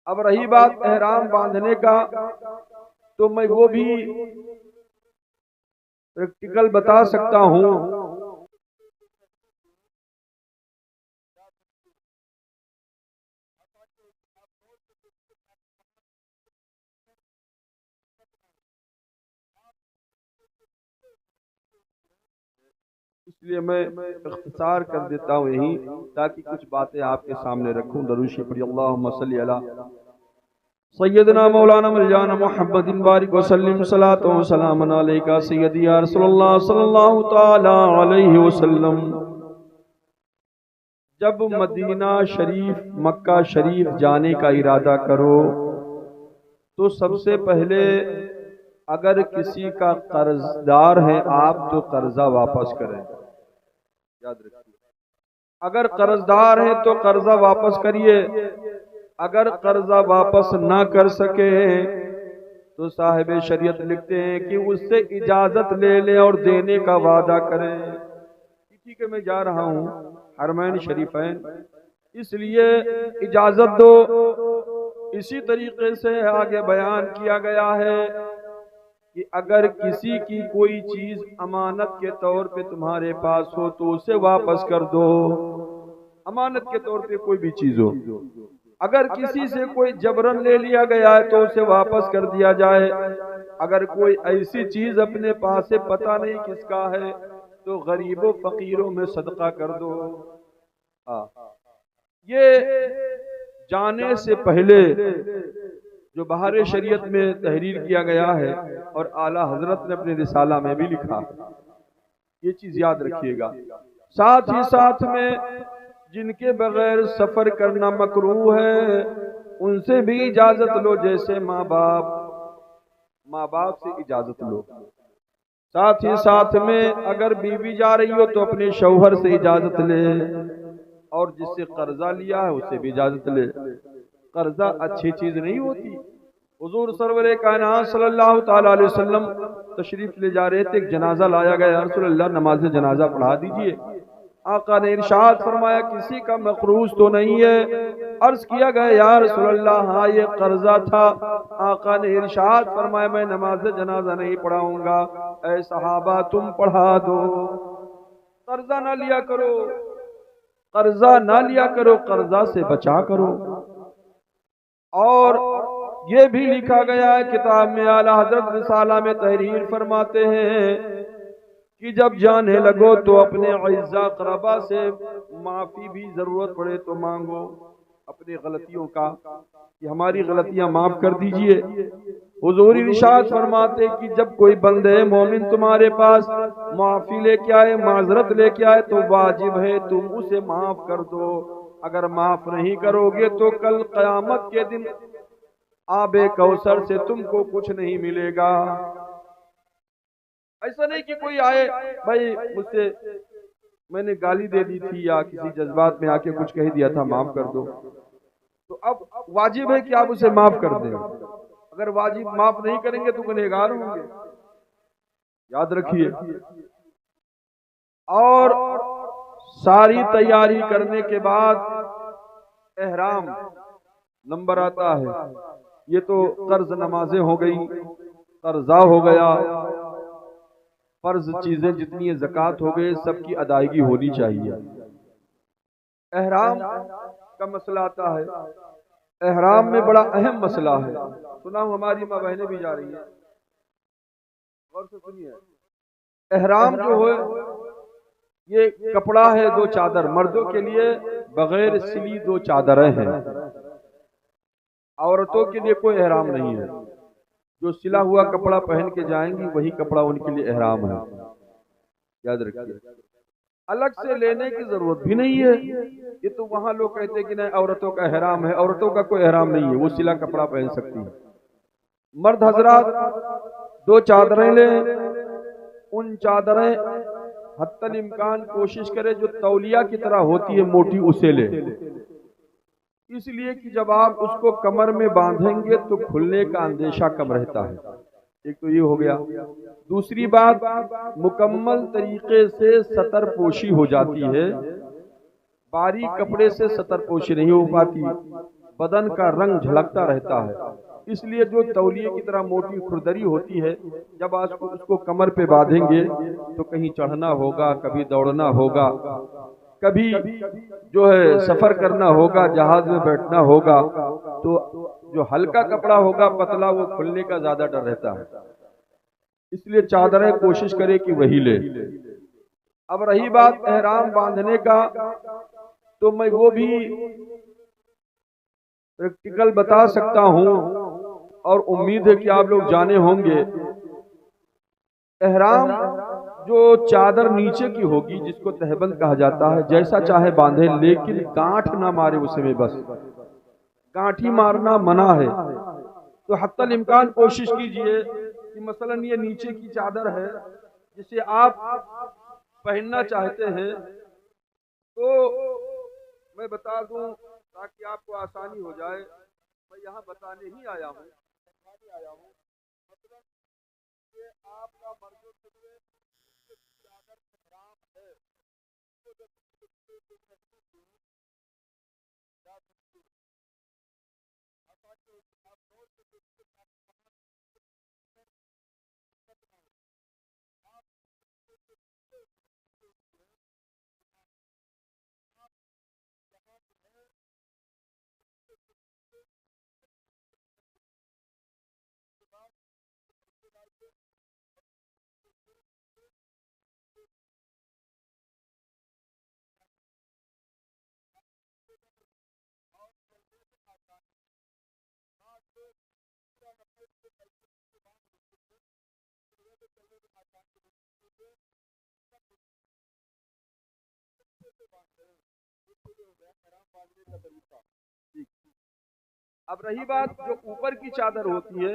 اب رہی بات احرام باندھنے کا، تو میں وہ بھی پریکٹیکل بتا سکتا ہوں۔ اس لیے میں اختصار کر دیتا ہوں یہی، تاکہ کچھ باتیں آپ کے سامنے رکھوں۔ درود شریف پڑھیے، اللہم صلی علی سیدنا مولانا مولانا محمد بارک وسلم صلاۃ و سلام علیکہ سیدی یا رسول اللہ صلی اللہ تعالی علیہ وسلم۔ جب مدینہ شریف مکہ شریف جانے کا ارادہ کرو تو سب سے پہلے اگر کسی کا قرض دار ہے آپ تو قرضہ واپس کریں، یاد رکھیے۔ اگر قرض دار ہے تو قرضہ واپس کریے، اگر قرضہ واپس نہ کر سکے تو صاحب شریعت لکھتے ہیں کہ اس سے اجازت لے لیں اور دینے کا وعدہ کریں۔ ٹھیک ہے میں جا رہا ہوں حرمین شریفین، اس لیے اجازت دو۔ اسی طریقے سے آگے بیان کیا گیا ہے کہ اگر کسی کی کوئی چیز امانت کے طور پہ تمہارے پاس ہو تو اسے واپس کر دو۔ امانت کے طور پہ کوئی بھی چیز ہو، اگر کسی سے کوئی جبرن لے لیا گیا ہے تو اسے واپس کر دیا جائے۔ اگر کوئی ایسی چیز اپنے پاس سے پتہ نہیں کس کا ہے تو غریبوں فقیروں میں صدقہ کر دو۔ یہ جانے سے پہلے جو بہار شریعت میں تحریر کیا گیا ہے اور اعلیٰ حضرت نے اپنے رسالہ میں بھی لکھا، یہ چیز یاد رکھیے گا۔ ساتھ ہی ساتھ میں جن کے بغیر سفر کرنا مکروہ ہے ان سے بھی اجازت لو، جیسے ماں باپ سے اجازت لو۔ ساتھ ہی ساتھ میں اگر بیوی جا رہی ہو تو اپنے شوہر سے اجازت لے، اور جس سے قرضہ لیا ہے اسے بھی اجازت لے۔ قرضہ اچھی چیز نہیں ہوتی۔ حضور سرور کائنات صلی اللہ تعالی علیہ وسلم تشریف لے جا رہے تھے، ایک جنازہ لایا گیا، یا رسول اللہ نماز جنازہ پڑھا دیجئے۔ آقا نے ارشاد فرمایا کسی کا مقروض تو نہیں ہے؟ عرض کیا گیا یا رسول اللہ ہاں یہ قرضہ تھا۔ آقا نے ارشاد فرمایا میں نماز جنازہ نہیں پڑھاؤں گا، اے صحابہ تم پڑھا دو۔ قرضہ نہ لیا کرو، قرضہ نہ لیا کرو، قرضہ سے بچا کرو۔ اور یہ بھی لکھا گیا ہے کتاب میں، اعلیٰ حضرت رسالہ میں تحریر فرماتے ہیں کہ جب جانے لگو تو اپنے اعزاء اقربا سے معافی بھی ضرورت پڑے تو مانگو اپنی غلطیوں کا، کہ ہماری غلطیاں معاف کر دیجئے۔ حضور ارشاد فرماتے کہ جب کوئی بندے مومن تمہارے پاس معافی لے کے آئے، معذرت لے کے آئے تو واجب ہے تم اسے معاف کر دو۔ اگر معاف نہیں کرو گے تو کل قیامت کے دن آب کوثر سے تم کو کچھ نہیں ملے گا۔ ایسا نہیں کہ کوئی آئے بھائی مجھ سے میں نے گالی دے دی تھی یا کسی جذبات میں آ کے کچھ کہہ دیا تھا، معاف کر دو، تو اب واجب ہے کہ آپ اسے معاف کر دیں۔ اگر واجب معاف نہیں کریں گے تو گنہگار ہوں گے، یاد رکھیے۔ اور ساری تیاری کرنے کے بعد احرام نمبر آتا ہے۔ یہ تو قرض نمازیں ہو گئی، قرضہ ہو گیا، فرض چیزیں جتنی زکوٰۃ ہو گئے سب کی ادائیگی ہونی چاہیے۔ احرام کا مسئلہ آتا ہے، احرام میں بڑا اہم مسئلہ ہے، سنا ہوں ہماری ماں بہنیں بھی جا رہی ہیں، غور سے سنیے۔ احرام جو ہے یہ کپڑا ہے، دو چادر، مردوں کے لیے بغیر سلی دو چادریں ہیں، عورتوں کے لیے کوئی احرام نہیں ہے۔ جو سلا ہوا کپڑا پہن کے جائیں گی وہی کپڑا ان کے لیے احرام ہے، یاد رکھیے۔ الگ سے لینے کی ضرورت بھی نہیں ہے۔ یہ تو وہاں لوگ کہتے ہیں کہ نہیں عورتوں کا احرام ہے، عورتوں کا کوئی احرام نہیں ہے، وہ سلا کپڑا پہن سکتی ہیں۔ مرد حضرات دو چادریں لیں، ان چادریں حتی الامکان کوشش کرے جو تولیہ کی طرح ہوتی ہے موٹی اسے لے، اس لیے کہ جب آپ اس کو کمر میں باندھیں گے تو کھلنے کا اندیشہ کم رہتا ہے۔ ایک تو یہ ہو گیا۔ دوسری بات مکمل طریقے سے ستر پوشی ہو جاتی ہے، باریک کپڑے سے ستر پوشی نہیں ہو پاتی، بدن کا رنگ جھلکتا رہتا ہے. اس لیے جو تولیے کی طرح موٹی کھردری ہوتی ہے، جب آپ اس کو کمر پہ باندھیں گے تو کہیں چڑھنا ہوگا، کبھی دوڑنا ہوگا، کبھی جو ہے سفر کرنا ہوگا، جہاز میں بیٹھنا ہوگا، تو جو ہلکا کپڑا ہوگا پتلا، وہ کھلنے کا زیادہ ڈر رہتا ہے. اس لیے چادریں کوشش کرے کہ وہی لے. اب رہی بات احرام باندھنے کا، تو میں وہ بھی پریکٹیکل بتا سکتا ہوں، اور امید ہے کہ آپ لوگ جانے ہوں گے. احرام جو چادر نیچے کی ہوگی، جس کو تہبند کہا جاتا ہے، جیسا چاہے باندھے، لیکن گانٹھ نہ مارے اس میں. بس گانٹھی مارنا منع ہے. تو حتی الامکان کوشش کیجئے کہ مثلا یہ نیچے کی چادر ہے جسے آپ پہننا چاہتے ہیں، تو میں بتا دوں تاکہ آپ کو آسانی ہو جائے. میں یہاں بتانے ہی آیا ہوں. مثلا کہ آپ کا مرد و خدوے اگر احرام ہے تو جب اب رہی بات جو اوپر کی چادر ہوتی ہے،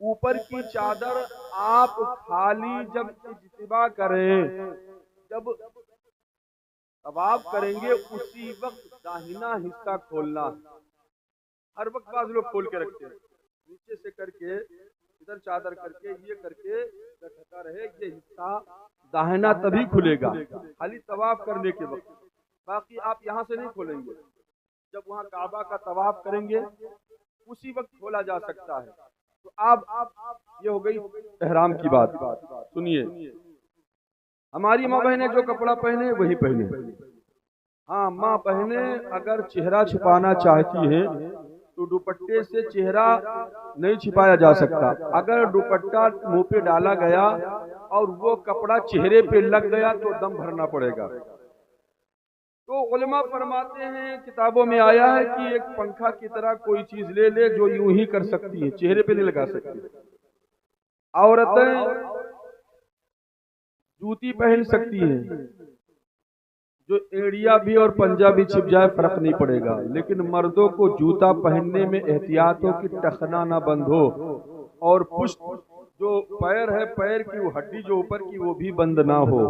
اوپر کی چادر آپ خالی جب اجتماع کریں، جب طواف کریں گے، اسی وقت داہنا حصہ کھولنا. ہر وقت بعض لوگ کھول کے رکھتے ہیں، نیچے سے کر کے ادھر چادر کر کے یہ کر کے ڈھکا رہے. یہ حصہ داہنا تبھی کھلے گا خالی طواف کرنے کے وقت. باقی آپ یہاں سے نہیں کھولیں گے. جب وہاں کعبہ کا طواف کریں گے اسی وقت کھولا جا سکتا ہے. تو آپ یہ ہو گئی احرام کی بات. سنیے، ہماری ماں بہنیں جو کپڑا پہنے وہی پہنے. ہاں، ماں بہنیں اگر چہرہ چھپانا چاہتی ہیں تو دوپٹے سے چہرہ نہیں چھپایا جا سکتا. اگر دوپٹہ منہ پہ ڈالا گیا اور وہ کپڑا چہرے پہ لگ گیا تو دم بھرنا پڑے گا. تو علماء فرماتے ہیں، کتابوں میں آیا ہے کہ ایک پنکھا کی طرح کوئی چیز لے لے جو یوں ہی کر سکتی ہے، چہرے پہ نہیں لگا سکتی. عورتیں جوتی پہن سکتی ہیں جو ایڑیا بھی اور پنجہ بھی چھپ جائے فرق نہیں پڑے گا، لیکن مردوں کو جوتا پہننے میں احتیاط ہو کہ ٹخنا نہ بند ہو، اور پشت جو پیر ہے، پیر کی وہ ہڈی جو اوپر کی وہ بھی بند نہ ہو،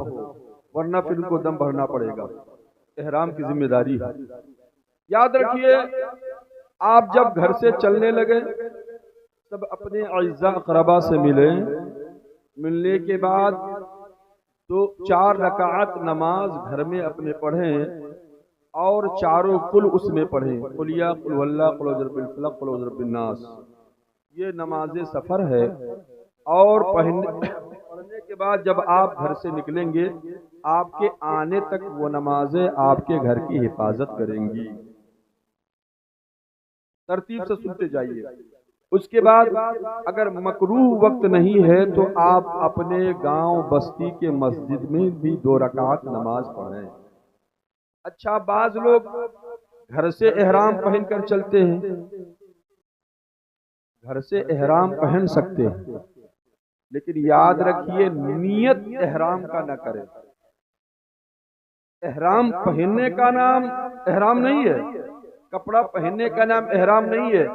ورنہ پھر ان کو دم بھرنا پڑے گا. احرام کی ذمہ داری ہے. یاد رکھیے، آپ جب گھر سے چلنے لگے تب اپنے اعزاء اقربا سے ملیں. ملنے کے بعد تو 4 رکعت نماز گھر میں اپنے پڑھیں، اور چاروں قل اس میں پڑھیں. قل یا قل واللہ، قل اعوذ برب الفلق، قل اعوذ برب الناس. یہ نماز سفر ہے. اور پڑھنے کے بعد جب آپ گھر سے نکلیں گے، آپ کے آنے تک وہ نمازیں آپ کے گھر کی حفاظت کریں گی. ترتیب سے سنتے جائیے. اس کے بعد اگر مکروہ وقت نہیں ہے تو آپ اپنے گاؤں بستی کے مسجد میں بھی 2 رکعت نماز پڑھیں. اچھا، بعض لوگ گھر سے احرام پہن کر چلتے ہیں. گھر سے احرام پہن سکتے ہیں، لیکن یاد رکھیے نیت احرام کا نہ کریں. احرام پہننے کا نام احرام نہیں ہے، کپڑا پہننے کا نام احرام نہیں ہے،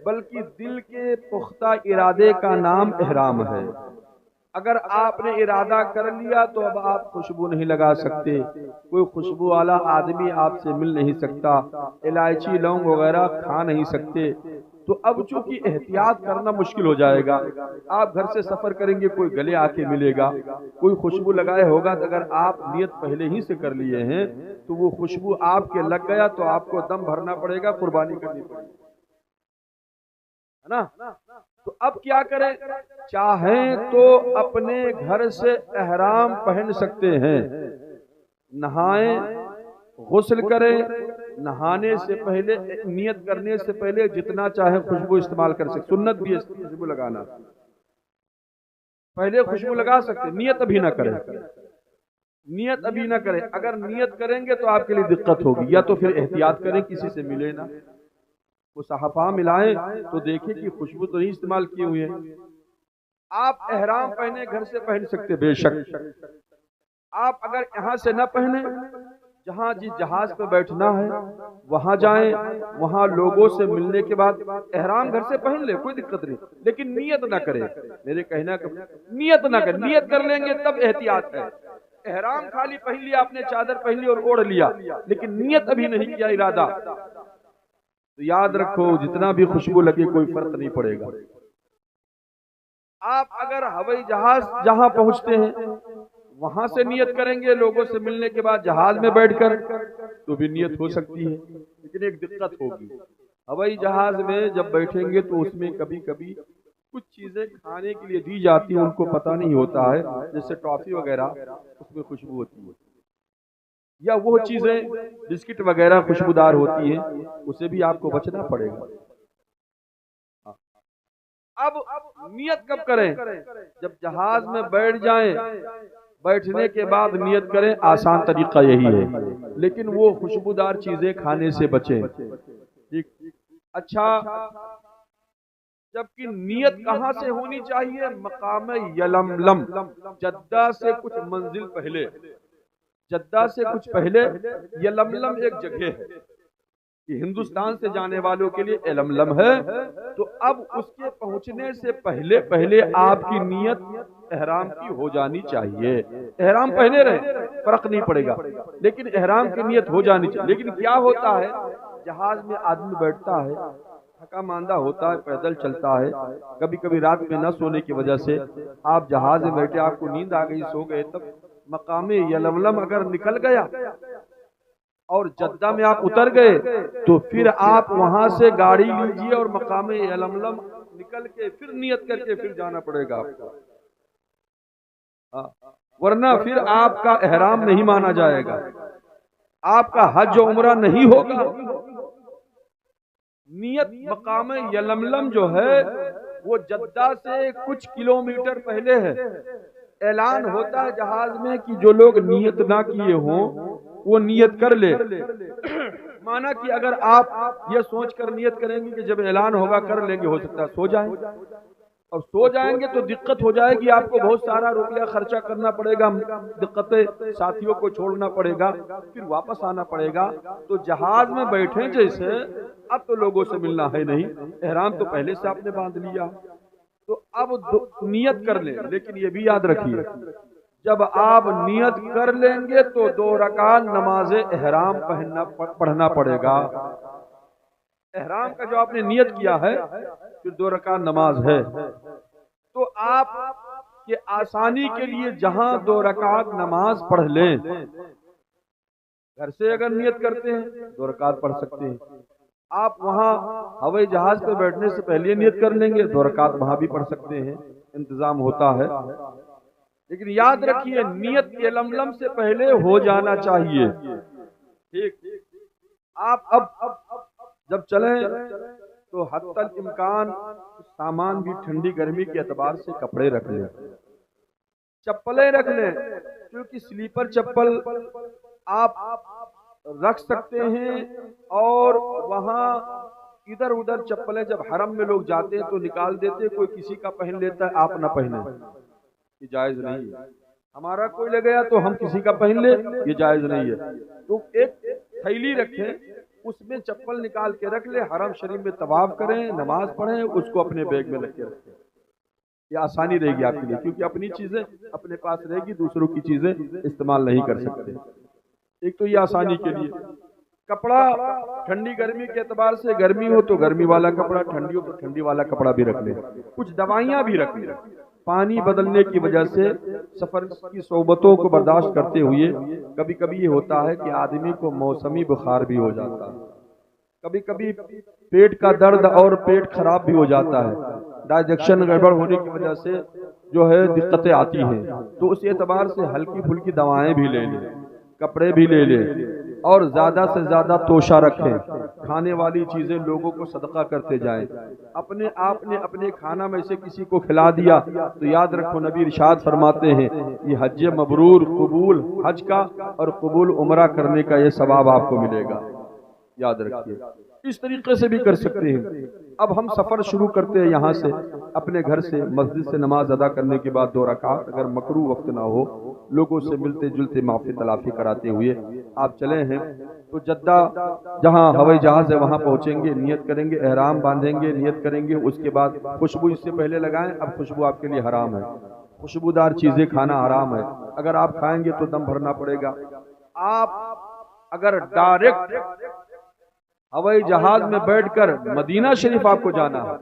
بلکہ دل کے پختہ ارادے کا نام احرام ہے. اگر آپ نے ارادہ کر لیا تو اب آپ خوشبو نہیں لگا سکتے، کوئی خوشبو والا آدمی آپ سے مل نہیں سکتا، الائچی لونگ وغیرہ کھا نہیں سکتے. تو اب چونکہ احتیاط کرنا مشکل ہو جائے گا، آپ گھر سے سفر کریں گے، کوئی گلے آ کے ملے گا، کوئی خوشبو لگائے ہوگا، تو اگر آپ نیت پہلے ہی سے کر لیے ہیں تو وہ خوشبو آپ کے لگ گیا تو آپ کو دم بھرنا پڑے گا، قربانی کرنی پڑے گی، ہے نا؟ تو اب کیا کریں؟ چاہیں تو اپنے گھر سے احرام پہن سکتے ہیں، نہائیں، غسل کریں، نہانے سے پہلے نیت کرنے سے پہلے جتنا چاہیں خوشبو استعمال کر سکتے، سنت بھی ہے خوشبو لگانا، پہلے خوشبو لگا سکتے، نیت ابھی نہ کریں، نیت ابھی نہ کریں، اگر نیت کریں گے تو آپ کے لیے دقت ہوگی، یا تو پھر احتیاط کریں کسی سے ملے نہ، وہ صحفہ ملائیں تو دیکھیں کہ خوشبو تو نہیں استعمال کیے ہوئے ہیں۔ آپ احرام پہنے گھر سے پہن سکتے بے شک، آپ اگر یہاں سے نہ پہنے، جہاں جس جہاز پہ بیٹھنا ہے وہاں جائیں، وہاں لوگوں سے ملنے کے بعد احرام گھر سے پہن لے، کوئی دقت نہیں، لیکن نیت نہ کرے، میرے کہنا کہ نیت نہ کرے، نیت کر لیں گے تب احتیاط ہے، احرام خالی پہن لیا، آپ نے چادر پہن لی اور اوڑھ لیا، لیکن نیت ابھی نہیں کیا ارادہ، تو یاد رکھو جتنا بھی خوشبو لگے کوئی فرق نہیں پڑے گا۔ آپ اگر ہوائی جہاز جہاں پہنچتے ہیں وہاں سے نیت کریں گے لوگوں سے ملنے کے بعد جہاز میں بیٹھ کر، تو بھی نیت ہو سکتی ہے، لیکن ایک دقت ہوگی، ہوائی جہاز میں جب بیٹھیں گے تو اس میں کبھی کبھی کچھ چیزیں کھانے کے لیے دی جاتی ہیں، ان کو پتہ نہیں ہوتا ہے، جیسے ٹافی وغیرہ، اس میں خوشبو ہوتی ہے، یا وہ چیزیں بسکٹ وغیرہ خوشبودار ہوتی ہیں، اسے بھی آپ کو بچنا پڑے گا۔ اب نیت کب کریں؟ جب جہاز میں بیٹھ جائیں، بیٹھنے کے بعد نیت کریں، آسان طریقہ یہی ہے، لیکن وہ خوشبودار چیزیں کھانے سے بچیں۔ اچھا، جبکہ نیت کہاں سے ہونی چاہیے؟ مقام یلملم، جدہ سے کچھ منزل پہلے، جدہ سے کچھ پہلے یلملم ایک جگہ ہے، یہ ہندوستان سے جانے والوں کے لیے یلملم ہے، تو اب اس کے پہنچنے سے پہلے آپ کی نیت احرام کی ہو جانی چاہیے، احرام پہنے رہے فرق نہیں پڑے گا، لیکن احرام کی نیت ہو جانی چاہیے۔ لیکن کیا ہوتا ہے، جہاز میں آدمی بیٹھتا ہے، تھکا ماندہ ہوتا ہے، پیدل چلتا ہے، کبھی کبھی رات میں نہ سونے کی وجہ سے آپ جہاز میں بیٹھے، آپ کو نیند آ گئی، سو گئے، تب مقام یلملم اگر نکل گیا اور جدہ میں آپ اتر گئے تو پھر آپ وہاں سے گاڑی لیجئے اور مقام یلملم نکل کے پھر نیت کر کے پھر جانا پڑے گا آپ کو، ورنہ پھر آپ کا احرام نہیں مانا جائے گا، آپ کا حج و عمرہ نہیں ہوگا۔ نیت مقام یلملم جو ہے وہ جدہ سے کچھ کلومیٹر پہلے ہے، اعلان ہوتا ہے جہاز میں کہ جو لوگ نیت نہ کیے ہوں وہ نیت کر لے، مانا کہ اگر آپ یہ سوچ کر نیت کریں گے کہ جب اعلان ہوگا کر لیں گے، ہو سکتا ہے سو جائیں، اور سو جائیں گے تو دقت ہو جائے گی، آپ کو بہت سارا روپیہ خرچہ کرنا پڑے گا، دقتیں ساتھیوں کو چھوڑنا پڑے گا، پھر واپس آنا پڑے گا، تو جہاز میں بیٹھیں جیسے اب تو لوگوں سے ملنا ہے نہیں، احرام تو پہلے سے آپ نے باندھ لیا، تو اب نیت کر لیں، لیکن یہ بھی یاد رکھیے جب آپ نیت کر لیں گے تو 2 رکعت نماز احرام پڑھنا پڑے گا، احرام کا جو آپ نے نیت کیا ہے پھر 2 رکعت نماز ہے، تو آپ کے آسانی کے لیے جہاں 2 رکعت نماز پڑھ لیں، گھر سے اگر نیت کرتے ہیں 2 رکعت پڑھ سکتے ہیں، آپ وہاں ہوائی جہاز پہ بیٹھنے سے پہلے نیت کر لیں گے 2 رکعت وہاں بھی پڑھ سکتے ہیں، انتظام ہوتا ہے، لیکن یاد رکھیے نیت یلملم سے پہلے ہو جانا چاہیے، ٹھیک؟ آپ اب جب چلیں تو حتی الامکان سامان بھی ٹھنڈی گرمی کے اعتبار سے کپڑے رکھ لیں، چپلیں رکھ لیں، کیونکہ سلیپر چپل آپ رکھ سکتے ہیں، اور وہاں ادھر ادھر چپلیں جب حرم میں لوگ جاتے ہیں تو نکال دیتے ہیں، کوئی کسی کا پہن لیتا ہے، آپ نہ پہنیں، یہ جائز نہیں ہے، ہمارا کوئی لے گیا تو ہم کسی کا پہن لے، یہ جائز نہیں ہے، تو ایک تھیلی رکھیں، اس میں چپل نکال کے رکھ لیں، حرم شریف میں طواف کریں، نماز پڑھیں، اس کو اپنے بیگ میں رکھ کے رکھیں، یہ آسانی رہے گی آپ کے لیے، کیونکہ اپنی چیزیں اپنے پاس رہے گی، دوسروں کی چیزیں استعمال نہیں کر سکتے، ایک تو یہ آسانی کے لیے۔ کپڑا ٹھنڈی گرمی کے اعتبار سے گرمی ہو تو گرمی والا کپڑا، ٹھنڈی ہو تو ٹھنڈی والا کپڑا بھی رکھ لیں، کچھ دوائیاں بھی رکھ لیں۔ پانی بدلنے کی وجہ سے سفر کی صحبتوں کو برداشت کرتے ہوئے کبھی کبھی یہ ہوتا ہے کہ آدمی کو موسمی بخار بھی ہو جاتا ہے، کبھی کبھی پیٹ کا درد اور پیٹ خراب بھی ہو جاتا ہے، ڈائجیشن گڑبڑ ہونے کی وجہ سے جو ہے دقتیں آتی ہیں، تو اس اعتبار سے ہلکی پھلکی دوائیں بھی لے لیں، کپڑے بھی لے لیں، اور زیادہ سے زیادہ توشہ رکھیں، کھانے والی چیزیں لوگوں کو صدقہ کرتے جائیں۔ اپنے آپ نے اپنے کھانا میں سے کسی کو کھلا دیا تو یاد رکھو نبی ارشاد فرماتے ہیں یہ حج مبرور، قبول حج کا اور قبول عمرہ کرنے کا یہ ثواب آپ کو ملے گا، یاد رکھیے۔ اس طریقے سے بھی کر سکتے ہیں۔ اب ہم سفر شروع کرتے ہیں یہاں سے، اپنے گھر سے مسجد سے نماز ادا کرنے کے بعد 2 رکعت اگر مکروہ وقت نہ ہو، لوگوں سے ملتے جلتے معافی تلافی کراتے ہوئے آپ چلے ہیں تو جدہ جہاں ہوائی جہاز ہے وہاں پہنچیں گے، نیت کریں گے، احرام باندھیں گے، نیت کریں گے، اس کے بعد خوشبو اس سے پہلے لگائیں۔ اب خوشبو آپ کے لیے حرام ہے، خوشبودار چیزیں کھانا حرام ہے، اگر آپ کھائیں گے تو دم بھرنا پڑے گا۔ آپ اگر ڈائریکٹ ہوائی جہاز میں بیٹھ کر مدینہ شریف آپ کو جانا ہے،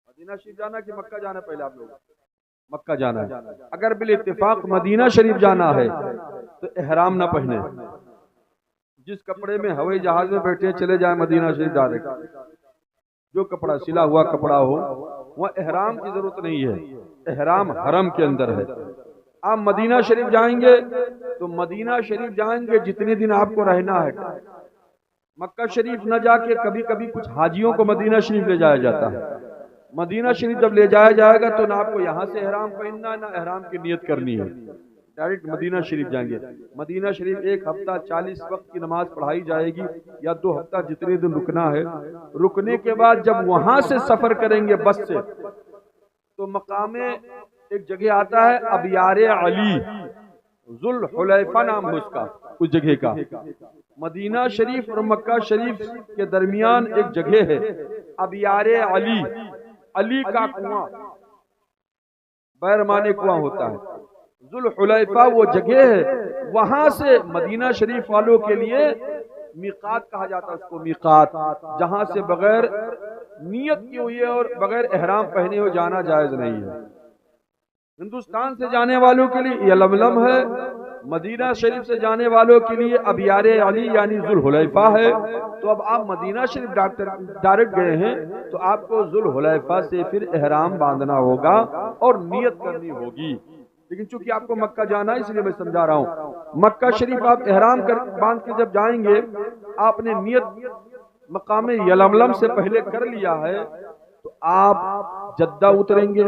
مدینہ شریف جانا کہ مکہ جانا؟ پہلے آپ لوگ مکہ جانا ہے۔ اگر بالاتفاق مدینہ شریف جانا ہے تو احرام نہ پہنے، جس کپڑے میں ہوائی جہاز میں بیٹھے چلے جائیں مدینہ شریف ڈائریکٹ، جو کپڑا سلا ہوا کپڑا ہو، وہ احرام کی ضرورت نہیں ہے، احرام حرم کے اندر ہے۔ آپ مدینہ شریف جائیں گے تو مدینہ شریف جائیں گے جتنے دن آپ کو رہنا ہے، مکہ شریف نہ جا کے کبھی کبھی کچھ حاجیوں کو مدینہ شریف لے جایا جاتا ہے۔ مدینہ شریف جب لے جایا جائے گا تو نہ آپ کو یہاں سے احرام پہننا ہے نہ احرام کی نیت کرنی ہے، ڈائریکٹ مدینہ شریف جائیں گے۔ مدینہ شریف 1 ہفتہ 40 وقت کی نماز پڑھائی جائے گی، یا 2 ہفتہ جتنے دن رکنا ہے۔ رکنے کے بعد جب وہاں سے سفر کریں گے بس سے، تو مقام ایک جگہ آتا ہے ابیار علی، ذوالحلیفہ نام ہے اس کا، اس جگہ کا۔ مدینہ شریف اور مکہ شریف کے درمیان ایک جگہ ہے ابیار علی، علی کا کنواں، بیرمان کنواں ہوتا ہے، ذوالحلیفہ وہ جگہ ہے۔ وہاں سے مدینہ شریف والوں کے لیے میقات کہا جاتا ہے اس کو، میقات، جہاں سے بغیر نیت کی ہوئی اور بغیر احرام پہنے ہوئے جانا جائز نہیں ہے۔ ہندوستان سے جانے والوں کے لیے یلملم ہے، مدینہ شریف سے جانے والوں کے لیے ابیار علی یعنی ذوالحلیفہ ہے۔ تو اب آپ مدینہ شریف ڈائریکٹ گئے ہیں تو آپ کو ذوالحلیفہ سے پھر احرام باندھنا ہوگا اور نیت کرنی ہوگی، لیکن چونکہ آپ کو مکہ جانا ہے اس لیے میں سمجھا رہا ہوں۔ مکہ شریف آپ احرام باندھ کے جب جائیں گے، آپ نے نیت مقام یلملم سے پہلے کر لیا ہے تو آپ جدہ اتریں گے۔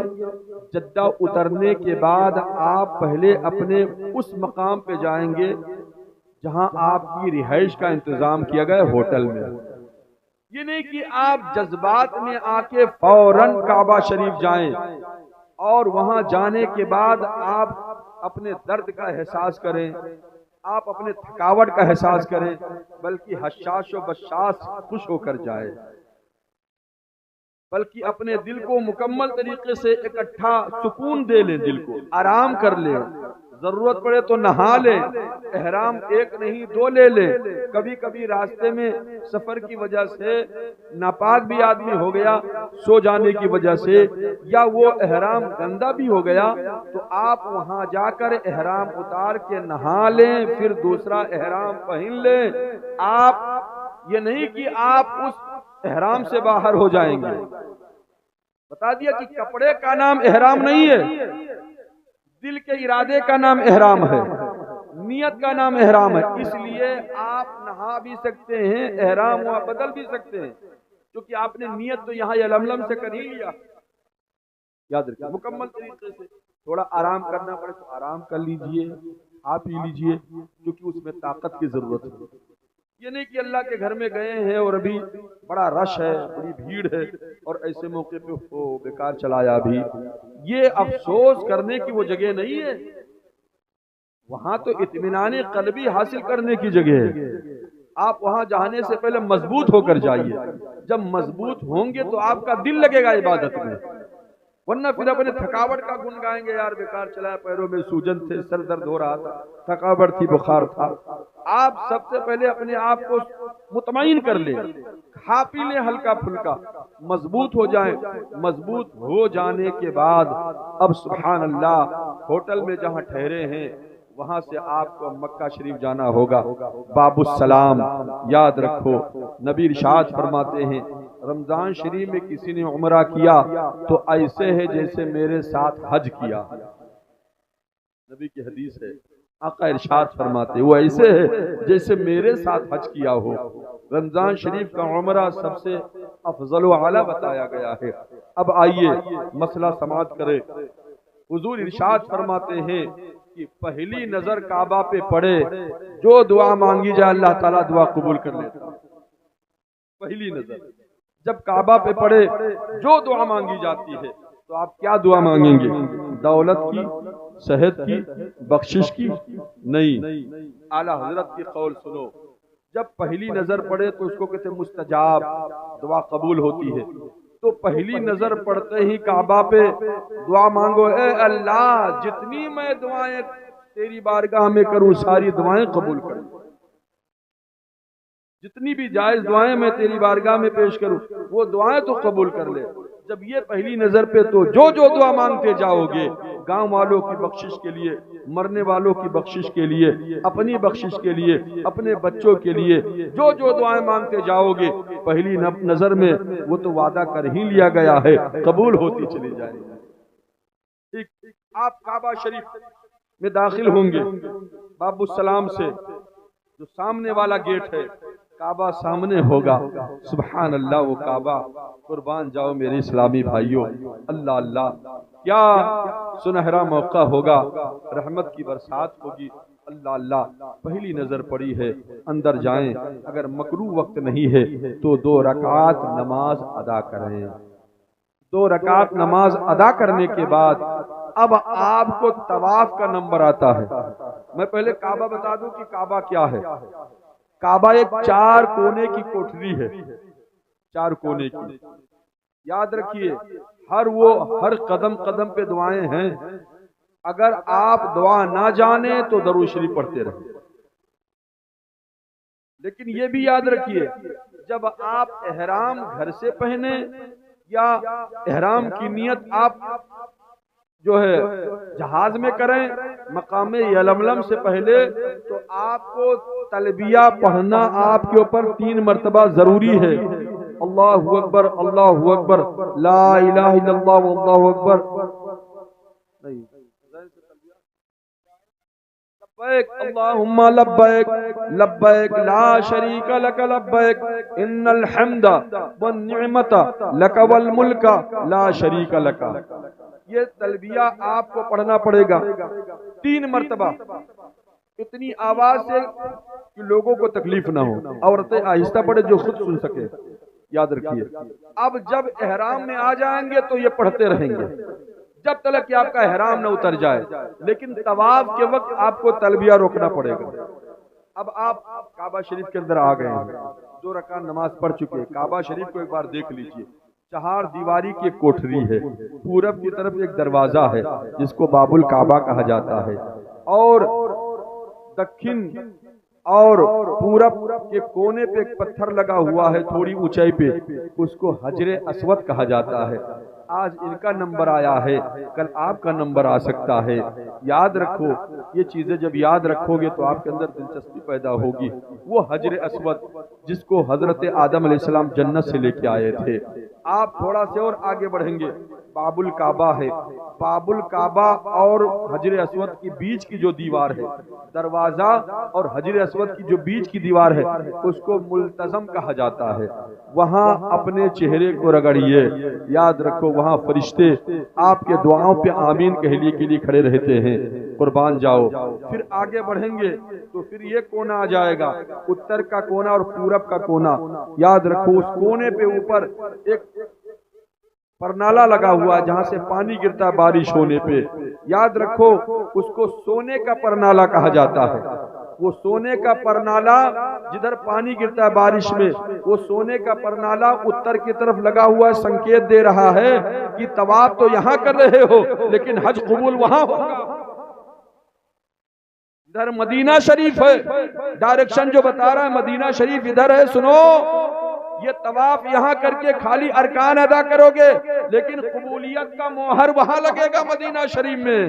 جدہ اترنے کے بعد آپ پہلے اپنے اس مقام پہ جائیں گے جہاں آپ کی رہائش کا انتظام کیا گیا ہوٹل میں۔ یہ نہیں کہ آپ جذبات میں آ کے فوراً کعبہ شریف جائیں اور وہاں جانے کے بعد آپ اپنے درد کا احساس کریں، آپ اپنے تھکاوٹ کا احساس کریں، بلکہ حشاش و بشاش خوش ہو کر جائے، بلکہ اپنے دل کو مکمل طریقے سے اکٹھا سکون دے لیں، دل کو آرام کر لیں، ضرورت پڑے تو نہا لیں، احرام 1 نہیں 2 لے لیں۔ کبھی کبھی راستے میں سفر کی وجہ سے ناپاک بھی آدمی ہو گیا سو جانے کی وجہ سے، یا وہ احرام گندا بھی ہو گیا، تو آپ وہاں جا کر احرام اتار کے نہا لیں، پھر دوسرا احرام پہن لیں۔ آپ یہ نہیں کہ آپ اس احرام سے باہر ہو جائیں گے۔ بتا دیا کہ کپڑے کا نام احرام نہیں ہے، دل کے ارادے کا نام احرام ہے، نیت کا نام احرام ہے۔ اس لیے آپ نہا بھی سکتے ہیں، احرام وہاں بدل بھی سکتے ہیں، کیونکہ آپ نے نیت تو یہاں یلملم سے کر ہی لیا۔ یاد رکھیں مکمل طریقے سے، تھوڑا آرام کرنا پڑے تو آرام کر لیجئے، آپ ہی لیجئے، کیونکہ اس میں طاقت کی ضرورت ہے۔ یہ نہیں کہ اللہ کے گھر میں گئے ہیں اور ابھی بڑا رش ہے، بڑی بھیڑ ہے اور ایسے موقع پہ بیکار چلایا ابھی، یہ افسوس کرنے کی وہ جگہ نہیں ہے۔ وہاں تو اطمینان قلبی حاصل کرنے کی جگہ ہے۔ آپ وہاں جانے سے پہلے مضبوط ہو کر جائیے، جب مضبوط ہوں گے تو آپ کا دل لگے گا عبادت میں، ورنہ پھر اپنے تھکاوٹ کا گن گائیں گے، یار بیکار چلا، پیروں میں سوجن تھے، سر درد ہو رہا تھا، تھکاوٹ تھی، بخار تھا۔ آپ سب سے پہلے اپنے آپ کو مطمئن کر لیں، کھا پی لیں ہلکا پھلکا، مضبوط ہو جائیں۔ مضبوط ہو جانے کے بعد اب سبحان اللہ ہوٹل میں جہاں ٹھہرے ہیں وہاں سے آپ کو مکہ شریف جانا ہوگا۔ باب السلام یاد رکھو، نبی ارشاد فرماتے ہیں رمضان شریف میں کسی نے عمرہ کیا تو ایسے ہے جیسے میرے ساتھ حج کیا۔ نبی کی حدیث ہے، آقا ارشاد فرماتے ہیں وہ ایسے ہے جیسے میرے ساتھ حج کیا ہو۔ رمضان شریف کا عمرہ سب سے افضل و اعلیٰ بتایا گیا ہے۔ اب آئیے مسئلہ سماعت کرے۔ حضور ارشاد فرماتے ہیں کہ پہلی نظر کعبہ پہ پڑے، جو دعا مانگی جائے اللہ تعالیٰ دعا قبول کر لیتا۔ پہلی نظر جب کعبہ پہ پڑے جو دعا مانگی جاتی ہے، تو آپ کیا دعا مانگیں گے؟ دولت کی، صحت کی، بخشش کی؟ نہیں، اعلیٰ حضرت کی قول سنو، جب پہلی نظر پڑے تو اس کو کہتے ہیں مستجاب، دعا قبول ہوتی ہے۔ تو پہلی نظر پڑتے ہی کعبہ پہ دعا مانگو، اے اللہ جتنی میں دعائیں تیری بارگاہ میں کروں ساری دعائیں قبول کر، جتنی بھی جائز دعائیں میں تیری بارگاہ میں پیش کروں وہ دعائیں تو قبول کر لے۔ جب یہ پہلی نظر پہ تو جو دعا مانگتے جاؤ گے، گاؤں والوں کی بخشش کے لیے، مرنے والوں کی بخشش کے لیے، اپنی بخشش کے لیے، اپنے بچوں کے لیے، جو دعائیں مانگتے جاؤ گے پہلی نظر میں وہ تو وعدہ کر ہی لیا گیا ہے، قبول ہوتی چلی جائے گی۔ آپ کعبہ شریف میں داخل ہوں گے باب السلام سے، جو سامنے والا گیٹ ہے کعبہ سامنے ہوگا، سبحان اللہ وہ کعبہ، قربان جاؤ میرے اسلامی بھائیوں، اللہ اللہ کیا سنہرا موقع ہوگا، رحمت کی برسات ہوگی، اللہ اللہ۔ پہلی نظر پڑی ہے، اندر جائیں، اگر مکروہ وقت نہیں ہے تو 2 رکعات نماز ادا کریں۔ 2 رکعات نماز ادا کرنے کے بعد اب آپ کو طواف کا نمبر آتا ہے۔ میں پہلے کعبہ بتا دوں کہ کعبہ کیا ہے۔ کعبہ ایک 4 کونے کی کوٹھری ہے، 4 کونے کی۔ یاد رکھیے ہر قدم قدم پہ دعائیں ہیں، اگر آپ دعا نہ جانیں تو درود شریف پڑھتے رہیں۔ لیکن یہ بھی یاد رکھیے جب آپ احرام گھر سے پہنے یا احرام کی نیت آپ جو ہے جہاز میں کریں مقام یلملم سے پہلے، تو آپ کو تلبیہ پڑھنا آپ کے اوپر 3 مرتبہ ضروری ہے۔ اللہ اکبر، اللہ اکبر، لا الہ الا اللہ واللہ اکبر، لبیک اللہم لبیک لبیک لا شریک لک لبیک ان الحمد والنعمت لک والملک لا شریک لک۔ یہ تلبیہ آپ کو پڑھنا پڑے گا 3 مرتبہ، اتنی آواز سے کہ لوگوں کو تکلیف نہ ہو، عورتیں آہستہ پڑھے جو خود سن سکے۔ یاد رکھیے اب جب احرام میں آ جائیں گے تو یہ پڑھتے رہیں گے جب تک کہ آپ کا احرام نہ اتر جائے، لیکن طواف کے وقت آپ کو تلبیہ روکنا پڑے گا۔ اب آپ کعبہ شریف کے اندر آ گئے ہیں، 2 رکعت نماز پڑھ چکے، کعبہ شریف کو ایک بار دیکھ لیجئے۔ 4 دیواری کی کوٹھری ہے، پورب کی طرف ایک دروازہ ہے جس کو باب الکعبہ کہا جاتا ہے، اور دکھن اور پورب کے کونے پہ ایک پتھر لگا ہوا ہے تھوڑی اونچائی پہ، اس کو حجر اسود کہا جاتا ہے۔ آج ان کا نمبر آیا ہے، کل آپ کا نمبر آ سکتا ہے۔ یاد رکھو، یہ چیزیں جب یاد رکھو گے تو آپ کے اندر دلچسپی پیدا ہوگی۔ وہ حجر اسود جس کو حضرت آدم علیہ السلام جنت سے لے کے آئے تھے۔ آپ تھوڑا سے اور آگے بڑھیں گے، باب الکعبہ ہے، باب الکعبہ اور حجر اسود کی بیچ کی جو دیوار ہے، دروازہ اور حجر اسود کی جو بیچ کی دیوار ہے اس کو ملتزم کہا جاتا ہے۔ وہاں اپنے چہرے کو رگڑیے، یاد رکھو وہاں فرشتے آپ کے دعاؤں پہ آمین کہنے کے لیے کھڑے رہتے ہیں، قربان جاؤ۔ پھر آگے بڑھیں گے تو پھر یہ کونا آ جائے گا، اتر کا کونا اور پورب کا کونا۔ یاد رکھو اس کونے پہ اوپر ایک پرنالا لگا ہوا جہاں سے پانی گرتا بارش ہونے پہ، یاد رکھو اس کو سونے کا پرنالا کہا جاتا ہے۔ وہ سونے کا پرنالا جدھر پانی گرتا ہے بارش میں، وہ سونے کا پرنالا اتر کی طرف لگا ہوا ہے، سنکیت دے رہا ہے کہ طواف تو یہاں کر رہے ہو لیکن حج قبول وہاں ہوگا۔ ادھر مدینہ شریف ہے، ڈائریکشن جو بتا رہا ہے مدینہ شریف ادھر ہے۔ سنو، یہ طواف یہاں کر کے خالی ارکان ادا کرو گے لیکن قبولیت کا موہر وہاں لگے گا مدینہ شریف میں،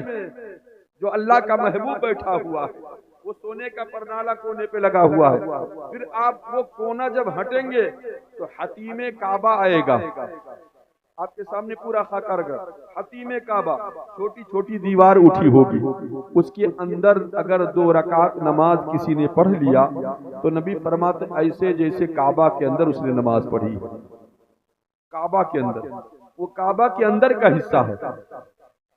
جو اللہ کا محبوب بیٹھا ہوا ہے، وہ سونے کا پرنالا کونے پہ لگا ہوا ہے۔ پھر آپ وہ کونا جب ہٹیں گے تو حتیم کعبہ آئے گا، آپ کے سامنے پورا خاکہ رگا، حتیم کعبہ، چھوٹی چھوٹی دیوار اٹھی ہوگی، اس کے اندر اگر 2 رکعت نماز کسی نے پڑھ لیا تو نبی فرماتے ایسے جیسے کعبہ کے اندر اس نے نماز پڑھی۔ کعبہ کے اندر، وہ کعبہ کے اندر کا حصہ ہے۔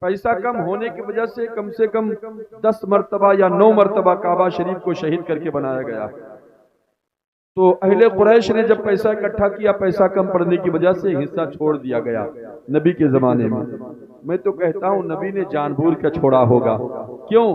پیسہ کم ہونے کی وجہ سے کم 10 مرتبہ یا 9 مرتبہ کعبہ شریف کو شہید کر کے بنایا گیا، تو اہل قریش نے جب پیسہ اکٹھا کیا، پیسہ کم پڑنے کی وجہ سے حصہ چھوڑ دیا گیا نبی کے زمانے میں۔ میں تو کہتا ہوں نبی نے جان بوجھ کر چھوڑا ہوگا، کیوں؟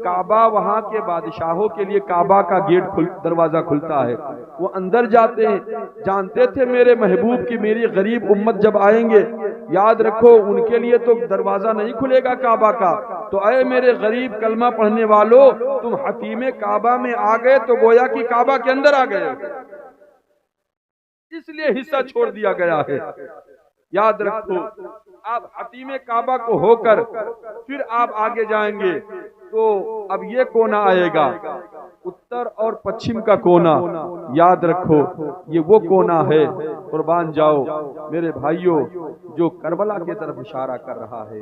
کعبہ وہاں کے بادشاہوں کے لیے کعبہ کا گیٹ دروازہ کھلتا ہے، وہ اندر جاتے ہیں، جانتے تھے میرے محبوب کی میری غریب امت جب آئیں گے، یاد رکھو ان کے لیے تو دروازہ نہیں کھلے گا کعبہ کا، تو اے میرے غریب کلمہ پڑھنے والوں، تم حتیم کعبہ میں آ گئے تو گویا کہ کعبہ کے اندر آ گئے، اس لیے حصہ چھوڑ دیا گیا ہے۔ یاد رکھو، آپ حتیم کعبہ کو ہو کر پھر آپ آگے جائیں گے تو اب یہ کونا آئے گا، اتر اور پچھم کا کونا، یاد رکھو یہ وہ کونا ہے، قربان جاؤ میرے بھائیوں، جو کربلا کی طرف اشارہ کر رہا ہے۔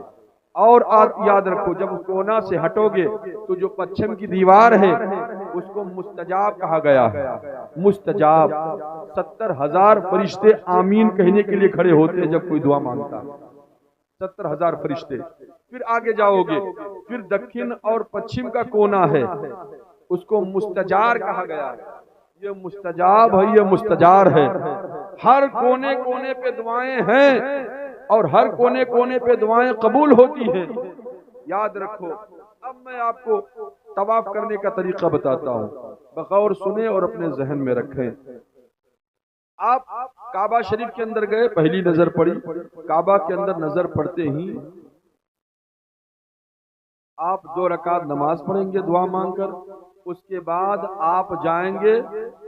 اور یاد رکھو جب کونا سے ہٹو گے تو جو پچھم کی دیوار ہے اس کو مستجاب کہا گیا ہے، مستجاب، 70,000 فرشتے آمین کہنے کے لیے کھڑے ہوتے ہیں جب کوئی دعا مانگتا ہے، 70,000 فرشتے۔ پھر آگے جاؤ گے، پھر دکھن اور پچھم کا کونا ہے، اس کو مستجار کہا گیا ہے، یہ مستجاب ہے، یہ مستجار ہے، ہر کونے کونے پہ دعائیں ہیں اور ہر کونے کونے پہ دعائیں قبول ہوتی ہیں۔ یاد رکھو، اب میں آپ کو طواف کرنے کا طریقہ بتاتا ہوں، بغور سنیں اور اپنے ذہن میں رکھیں۔ آپ کعبہ شریف کے اندر گئے، پہلی نظر پڑی، کعبہ کے اندر نظر پڑتے ہی آپ 2 رکعت نماز پڑھیں گے دعا مانگ کر، اس کے بعد آپ جائیں گے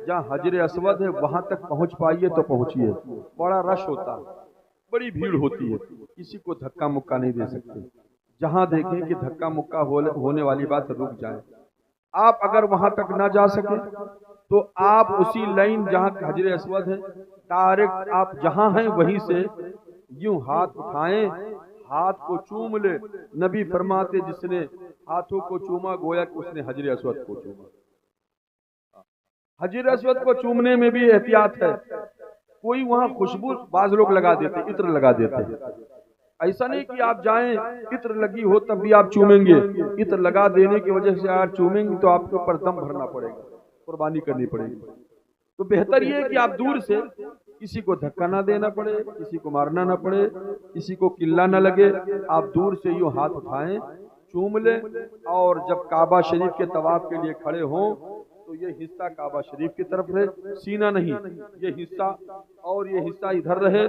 جہاں حجر اسود ہے، وہاں تک پہنچ پائیے تو پہنچیے، بڑا رش ہوتا ہے، بڑی بھیڑ ہوتی ہے، کسی کو دھکا مکا نہیں دے سکتے، جہاں دیکھیں کہ دھکا مکا ہونے والی بات رک جائیں۔ آپ اگر وہاں تک نہ جا سکیں تو آپ اسی لائن جہاں حجر اسود ہے، ڈائریکٹ آپ جہاں ہیں وہیں سے یوں ہاتھ اٹھائیں، ہاتھ کو چوم لے۔ نبی فرماتے جس نے ہاتھوں کو چوما گویا کہ اس نے حجر اسود کو چوما۔ حجر اسود کو چومنے میں بھی احتیاط ہے، کوئی وہاں خوشبو بعض لوگ لگا دیتے، عطر لگا دیتے، ایسا نہیں کہ آپ جائیں عطر لگی ہو تب بھی آپ چومیں گے، عطر لگا دینے کی وجہ سے آپ چومیں گے تو آپ کے اوپر دم بھرنا پڑے گا، قربانی کرنی پڑے گی۔ تو بہتر یہ ہے کہ آپ دور سے، کسی کو دھکا نہ دینا پڑے، کسی کو مارنا نہ پڑے، کسی کو قلہ نہ لگے، آپ دور سے یوں ہاتھ اٹھائیں، چوم لیں، اور جب کعبہ شریف کے طواف کے لیے کھڑے ہوں تو یہ حصہ کعبہ شریف کی طرف ہے، سینہ نہیں، یہ حصہ اور یہ حصہ ادھر رہے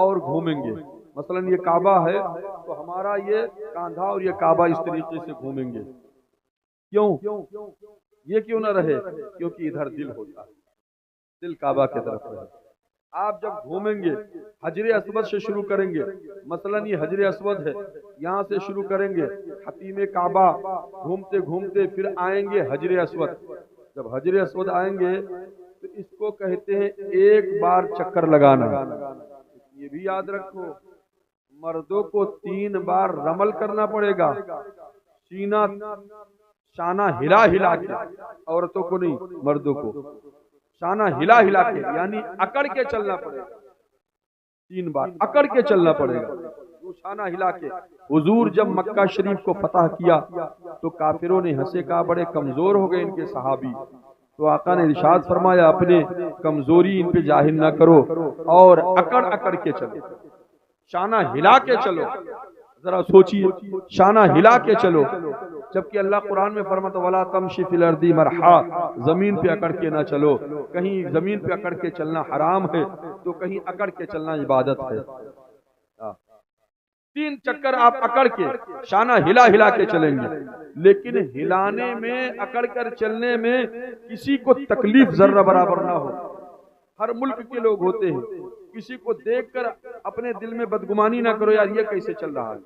اور گھومیں گے۔ مثلا یہ کعبہ ہے تو ہمارا یہ کاندھا اور یہ کعبہ اس طریقے سے گھومیں گے، کیوں؟ یہ کیوں نہ رہے؟ کیونکہ ادھر دل ہوتا ہے، دل کعبہ کی طرف رہے۔ آپ جب گھومیں گے حجر اسود سے شروع کریں گے، مثلا یہ حجر اسود ہے، یہاں سے شروع کریں گے حتیم کعبہ، گھومتے گھومتے پھر آئیں گے حجر اسود۔ جب حجر اسود آئیں گے تو اس کو کہتے ہیں ایک بار چکر لگانا۔ یہ بھی یاد رکھو، مردوں کو 3 بار رمل کرنا پڑے گا، سینہ شانہ ہلا ہلا کے، عورتوں کو نہیں مردوں کو شانہ ہلا ہلا کے، یعنی اکڑ کے چلنا پڑے گا، 3 بار اکڑ کے چلنا پڑے گا، شانہ ہلا کے۔ حضور جب مکہ شریف کو فتح کیا تو کافروں نے ہنسے، کہا بڑے کمزور ہو گئے ان کے صحابی، تو آقا نے ارشاد فرمایا اپنے کمزوری ان پہ ظاہر نہ کرو اور اکڑ اکڑ کے چلو، شانہ ہلا کے چلو، ذرا سوچئے، شانہ ہلا کے چلو، جبکہ اللہ قرآن میں فرماتا وَلَا تَمْشِ فِي الْأَرْضِ مَرْحًا، زمین پہ اکڑ کے نہ چلو، کہیں زمین پہ اکڑ کے چلنا حرام ہے تو کہیں اکڑ کے چلنا عبادت ہے۔ 3 چکر آپ اکڑ کے شانہ ہلا ہلا کے چلیں گے، لیکن ہلانے میں اکڑ کر چلنے میں کسی کو تکلیف ذرہ برابر نہ ہو۔ ہر ملک کے لوگ ہوتے ہیں، کسی کو دیکھ کر اپنے دل میں بدگمانی نہ کرو یار یہ کیسے چل رہا ہے،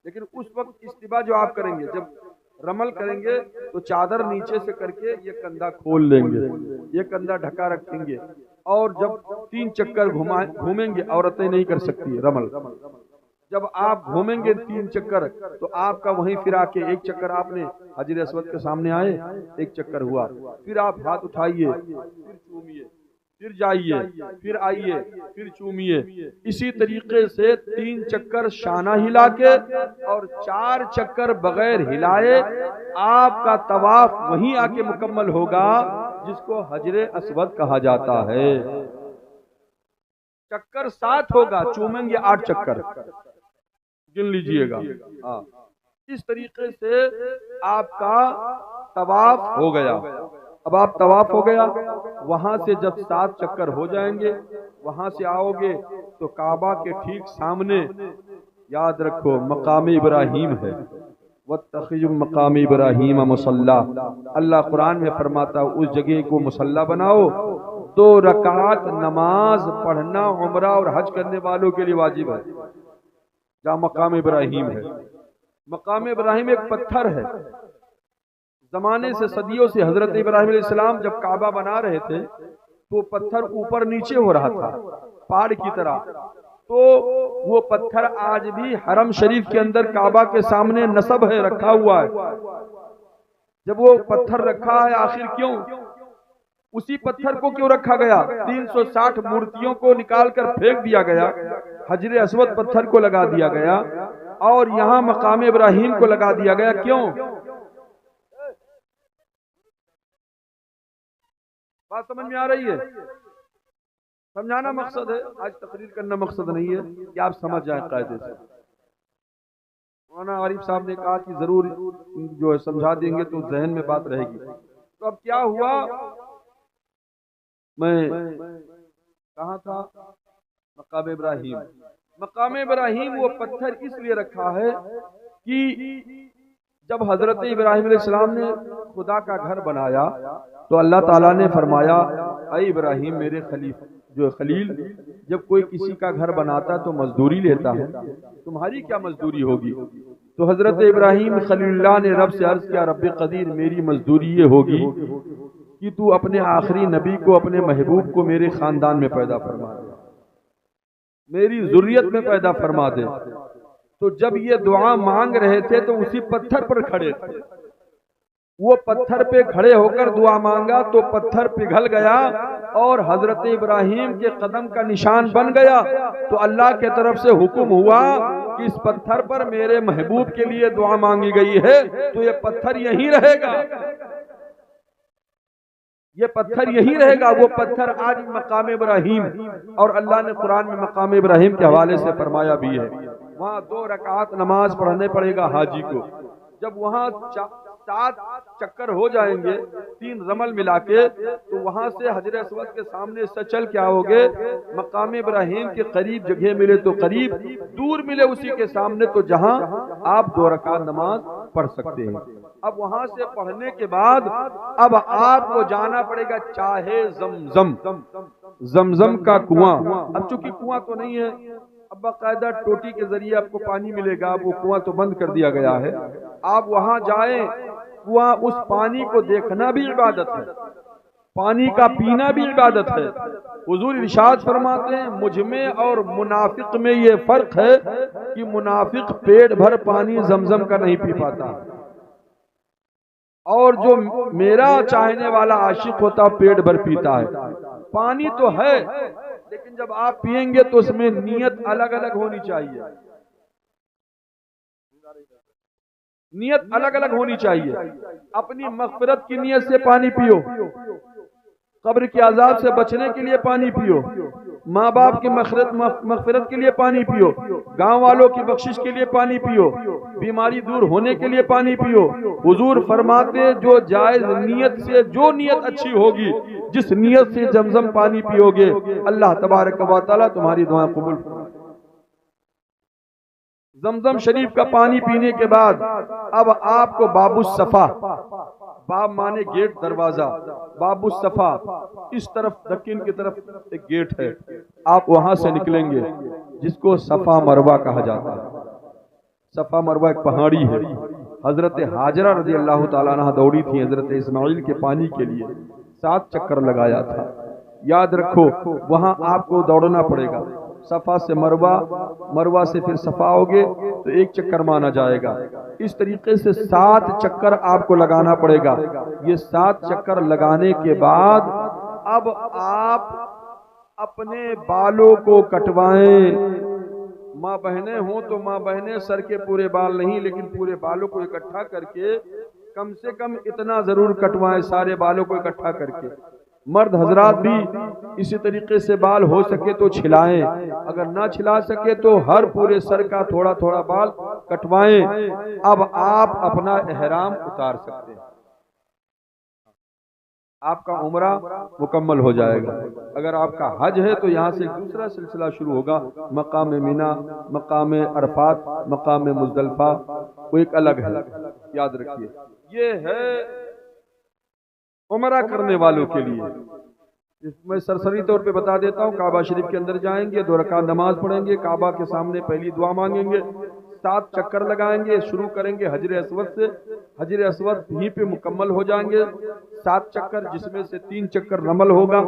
لیکن اس وقت استباء جو آپ کریں گے، جب رمل کریں گے تو چادر نیچے سے کر کے یہ کندھا کھول لیں گے، یہ کندھا ڈھکا رکھیں گے، اور جب 3 چکر گھومیں گے، عورتیں نہیں کر سکتی رمل، جب آپ گھومیں گے 3 چکر تو آپ کا وہیں پھر آ کے 1 چکر آپ نے حجر اسود کے سامنے آئے، 1 چکر ہوا، پھر آپ ہاتھ اٹھائیے، پھر چومیے، پھر جائیے، پھر آئیے، پھر چومیے، اسی طریقے سے 3 چکر شانہ ہلا کے اور 4 چکر بغیر ہلائے آپ کا طواف وہیں آ کے مکمل ہوگا جس کو حجر اسود کہا جاتا ہے۔ چکر 7 ہوگا، چومیں گے 8 چکر، گن لیجئے گا۔ اس طریقے سے آپ کا طواف ہو گیا۔ اب آپ طواف ہو گیا، وہاں سے جب 7 چکر ہو جائیں گے، وہاں سے آؤ گے تو کعبہ کے ٹھیک سامنے یاد رکھو مقام ابراہیم ہے، وَاتَّخِذُوا مَقَامِ إِبْرَاهِيمَ مُصَلَّى، اللہ قرآن میں فرماتا اس جگہ کو مصلی بناؤ۔ 2 رکعات نماز پڑھنا عمرہ اور حج کرنے والوں کے لیے واجب ہے، جہاں مقام ابراہیم ہے۔ مقام ابراہیم ایک پتھر ہے، زمانے سے صدیوں سے حضرت ابراہیم علیہ السلام جب کعبہ بنا رہے تھے تو پتھر اوپر نیچے ہو رہا تھا پہاڑ کی طرح، تو وہ پتھر آج بھی حرم شریف کے اندر کعبہ کے سامنے نصب ہے، رکھا ہوا ہے۔ جب وہ پتھر رکھا ہے آخر کیوں؟ اسی پتھر کو کیوں رکھا گیا؟ 360 مورتیوں کو نکال کر پھینک دیا گیا، حجر اسود پتھر کو لگا دیا گیا، اور یہاں مقام ابراہیم کو لگا دیا گیا۔ کیوں؟ بات سمجھ میں آ رہی ہے؟ سمجھانا مقصد ہے، آج تقریر کرنا مقصد نہیں ہے کہ آپ سمجھ جائیں قاعدے سے۔ مولانا عارف صاحب نے کہا کہ ضرور جو ہے سمجھا دیں گے تو ذہن میں بات رہے گی۔ تو اب کیا ہوا، میں کہاں تھا؟ مقام ابراہیم۔ مقام ابراہیم وہ پتھر اس لیے رکھا ہے کہ جب حضرت ابراہیم علیہ السلام نے خدا کا گھر بنایا تو اللہ تعالیٰ نے فرمایا اے ابراہیم میرے خلیل، جب کوئی کسی کا گھر بناتا تو مزدوری لیتا ہے، تمہاری کیا مزدوری ہوگی؟ تو حضرت ابراہیم خلیل اللہ نے رب سے عرض کیا رب قدیر میری مزدوری یہ ہوگی کہ تو اپنے آخری نبی کو، اپنے محبوب کو میرے خاندان میں پیدا فرما دے، میری ذریت میں پیدا فرما دے۔ تو جب یہ دعا مانگ رہے تھے تو اسی پتھر پر کھڑے تھے، وہ پتھر پہ کھڑے ہو کر دعا مانگا تو پتھر پگھل گیا اور حضرت ابراہیم کے قدم کا نشان بن گیا۔ تو اللہ کے طرف سے حکم ہوا کہ اس پتھر پر میرے محبوب کے لیے دعا مانگی گئی ہے تو یہ پتھر یہی رہے گا، یہ پتھر یہی رہے گا۔ وہ پتھر آج مقام ابراہیم، اور اللہ نے قرآن میں مقام ابراہیم کے حوالے سے فرمایا بھی ہے وہاں 2 رکعات نماز پڑھنے پڑے گا حاجی کو۔ جب وہاں 7 چکر ہو جائیں گے 3 رمل ملا کے تو وہاں سے حجر اسود کے سامنے سے چل کے آؤ گے، مقام ابراہیم کے قریب جگہ ملے تو قریب، دور ملے اسی کے سامنے تو جہاں آپ 2 رکعت نماز پڑھ سکتے ہیں۔ اب وہاں سے پڑھنے کے بعد اب آپ کو جانا پڑے گا چاہے زمزم کا کنواں۔ اب چونکہ کنواں تو نہیں ہے، اب باقاعدہ ٹوٹی کے ذریعے آپ کو پانی ملے گا، وہ کنواں تو بند کر دیا گیا ہے۔ آپ وہاں جائیں، کنواں اس پانی کو دیکھنا بھی عبادت ہے، پانی کا پینا بھی عبادت ہے۔ حضور ارشاد فرماتے ہیں مجھ میں اور منافق میں یہ فرق ہے کہ منافق پیٹ بھر پانی زمزم کا نہیں پی پاتا، اور جو میرا چاہنے والا عاشق ہوتا پیٹ بھر پیتا ہے۔ پانی تو ہے لیکن جب آپ پیئیں گے تو اس میں نیت الگ الگ ہونی چاہیے، نیت الگ الگ ہونی چاہیے۔ اپنی مغفرت کی نیت سے پانی پیو، قبر کے عذاب سے بچنے کے لیے پانی پیو، ماں باپ کی مغفرت کے لیے پانی پیو، گاؤں والوں کی بخشش کے لیے پانی پیو، بیماری دور ہونے کے لیے پانی پیو۔ حضور فرماتے جو جائز نیت سے، جو نیت اچھی ہوگی، جس نیت سے زمزم پانی پیو گے، اللہ تبارک و تعالیٰ تمہاری دعائیں قبول فرمائے۔ زمزم شریف کا پانی پینے کے بعد اب آپ کو باب الصفا، باب مانے گیٹ، دروازہ، باب الصفا، اس طرف دکن کی طرف ایک گیٹ ہے، آپ وہاں سے نکلیں گے جس کو صفا مروہ کہا جاتا ہے۔ صفا مروہ ایک پہاڑی ہے۔ حضرت حاجرہ رضی اللہ تعالیٰ عنہ دوڑی تھی حضرت اسماعیل کے پانی کے لیے، 7 چکر لگایا تھا۔ یاد رکھو وہاں آپ کو دوڑنا پڑے گا، صفا سے مروہ، مروہ سے پھر صفا ہوگے تو 1 چکر مانا جائے گا۔ اس طریقے سے 7 چکر آپ کو لگانا پڑے گا۔ یہ 7 چکر لگانے کے بعد اب آپ اپنے بالوں کو کٹوائیں۔ ماں بہنیں ہوں تو ماں بہنیں سر کے پورے بال نہیں، لیکن پورے بالوں کو اکٹھا کر کے کم سے کم اتنا ضرور کٹوائیں، سارے بالوں کو اکٹھا کر کے۔ مرد حضرات بھی اسی طریقے سے بال ہو سکے تو چھلائیں، اگر نہ چھلا سکے تو ہر پورے سر کا تھوڑا تھوڑا بال کٹوائیں۔ اب آپ اپنا احرام اتار سکتے ہیں، آپ کا عمرہ مکمل ہو جائے گا۔ اگر آپ کا حج ہے تو یہاں سے ایک دوسرا سلسلہ شروع ہوگا، مقام مینا، مقام عرفات، مقام مزدلفہ، وہ ایک الگ ہے، یاد رکھیے۔ یہ ہے عمرہ کرنے والوں کے لیے۔ میں سرسری طور پہ بتا دیتا ہوں، کعبہ شریف کے اندر جائیں گے، 2 رکعت نماز پڑھیں گے، کعبہ کے سامنے پہلی دعا مانگیں گے، 7 چکر لگائیں گے، شروع کریں گے حجر اسود سے، حجر اسود یہیں پہ مکمل ہو جائیں گے، 7 چکر جس میں سے 3 چکر رمل ہوگا،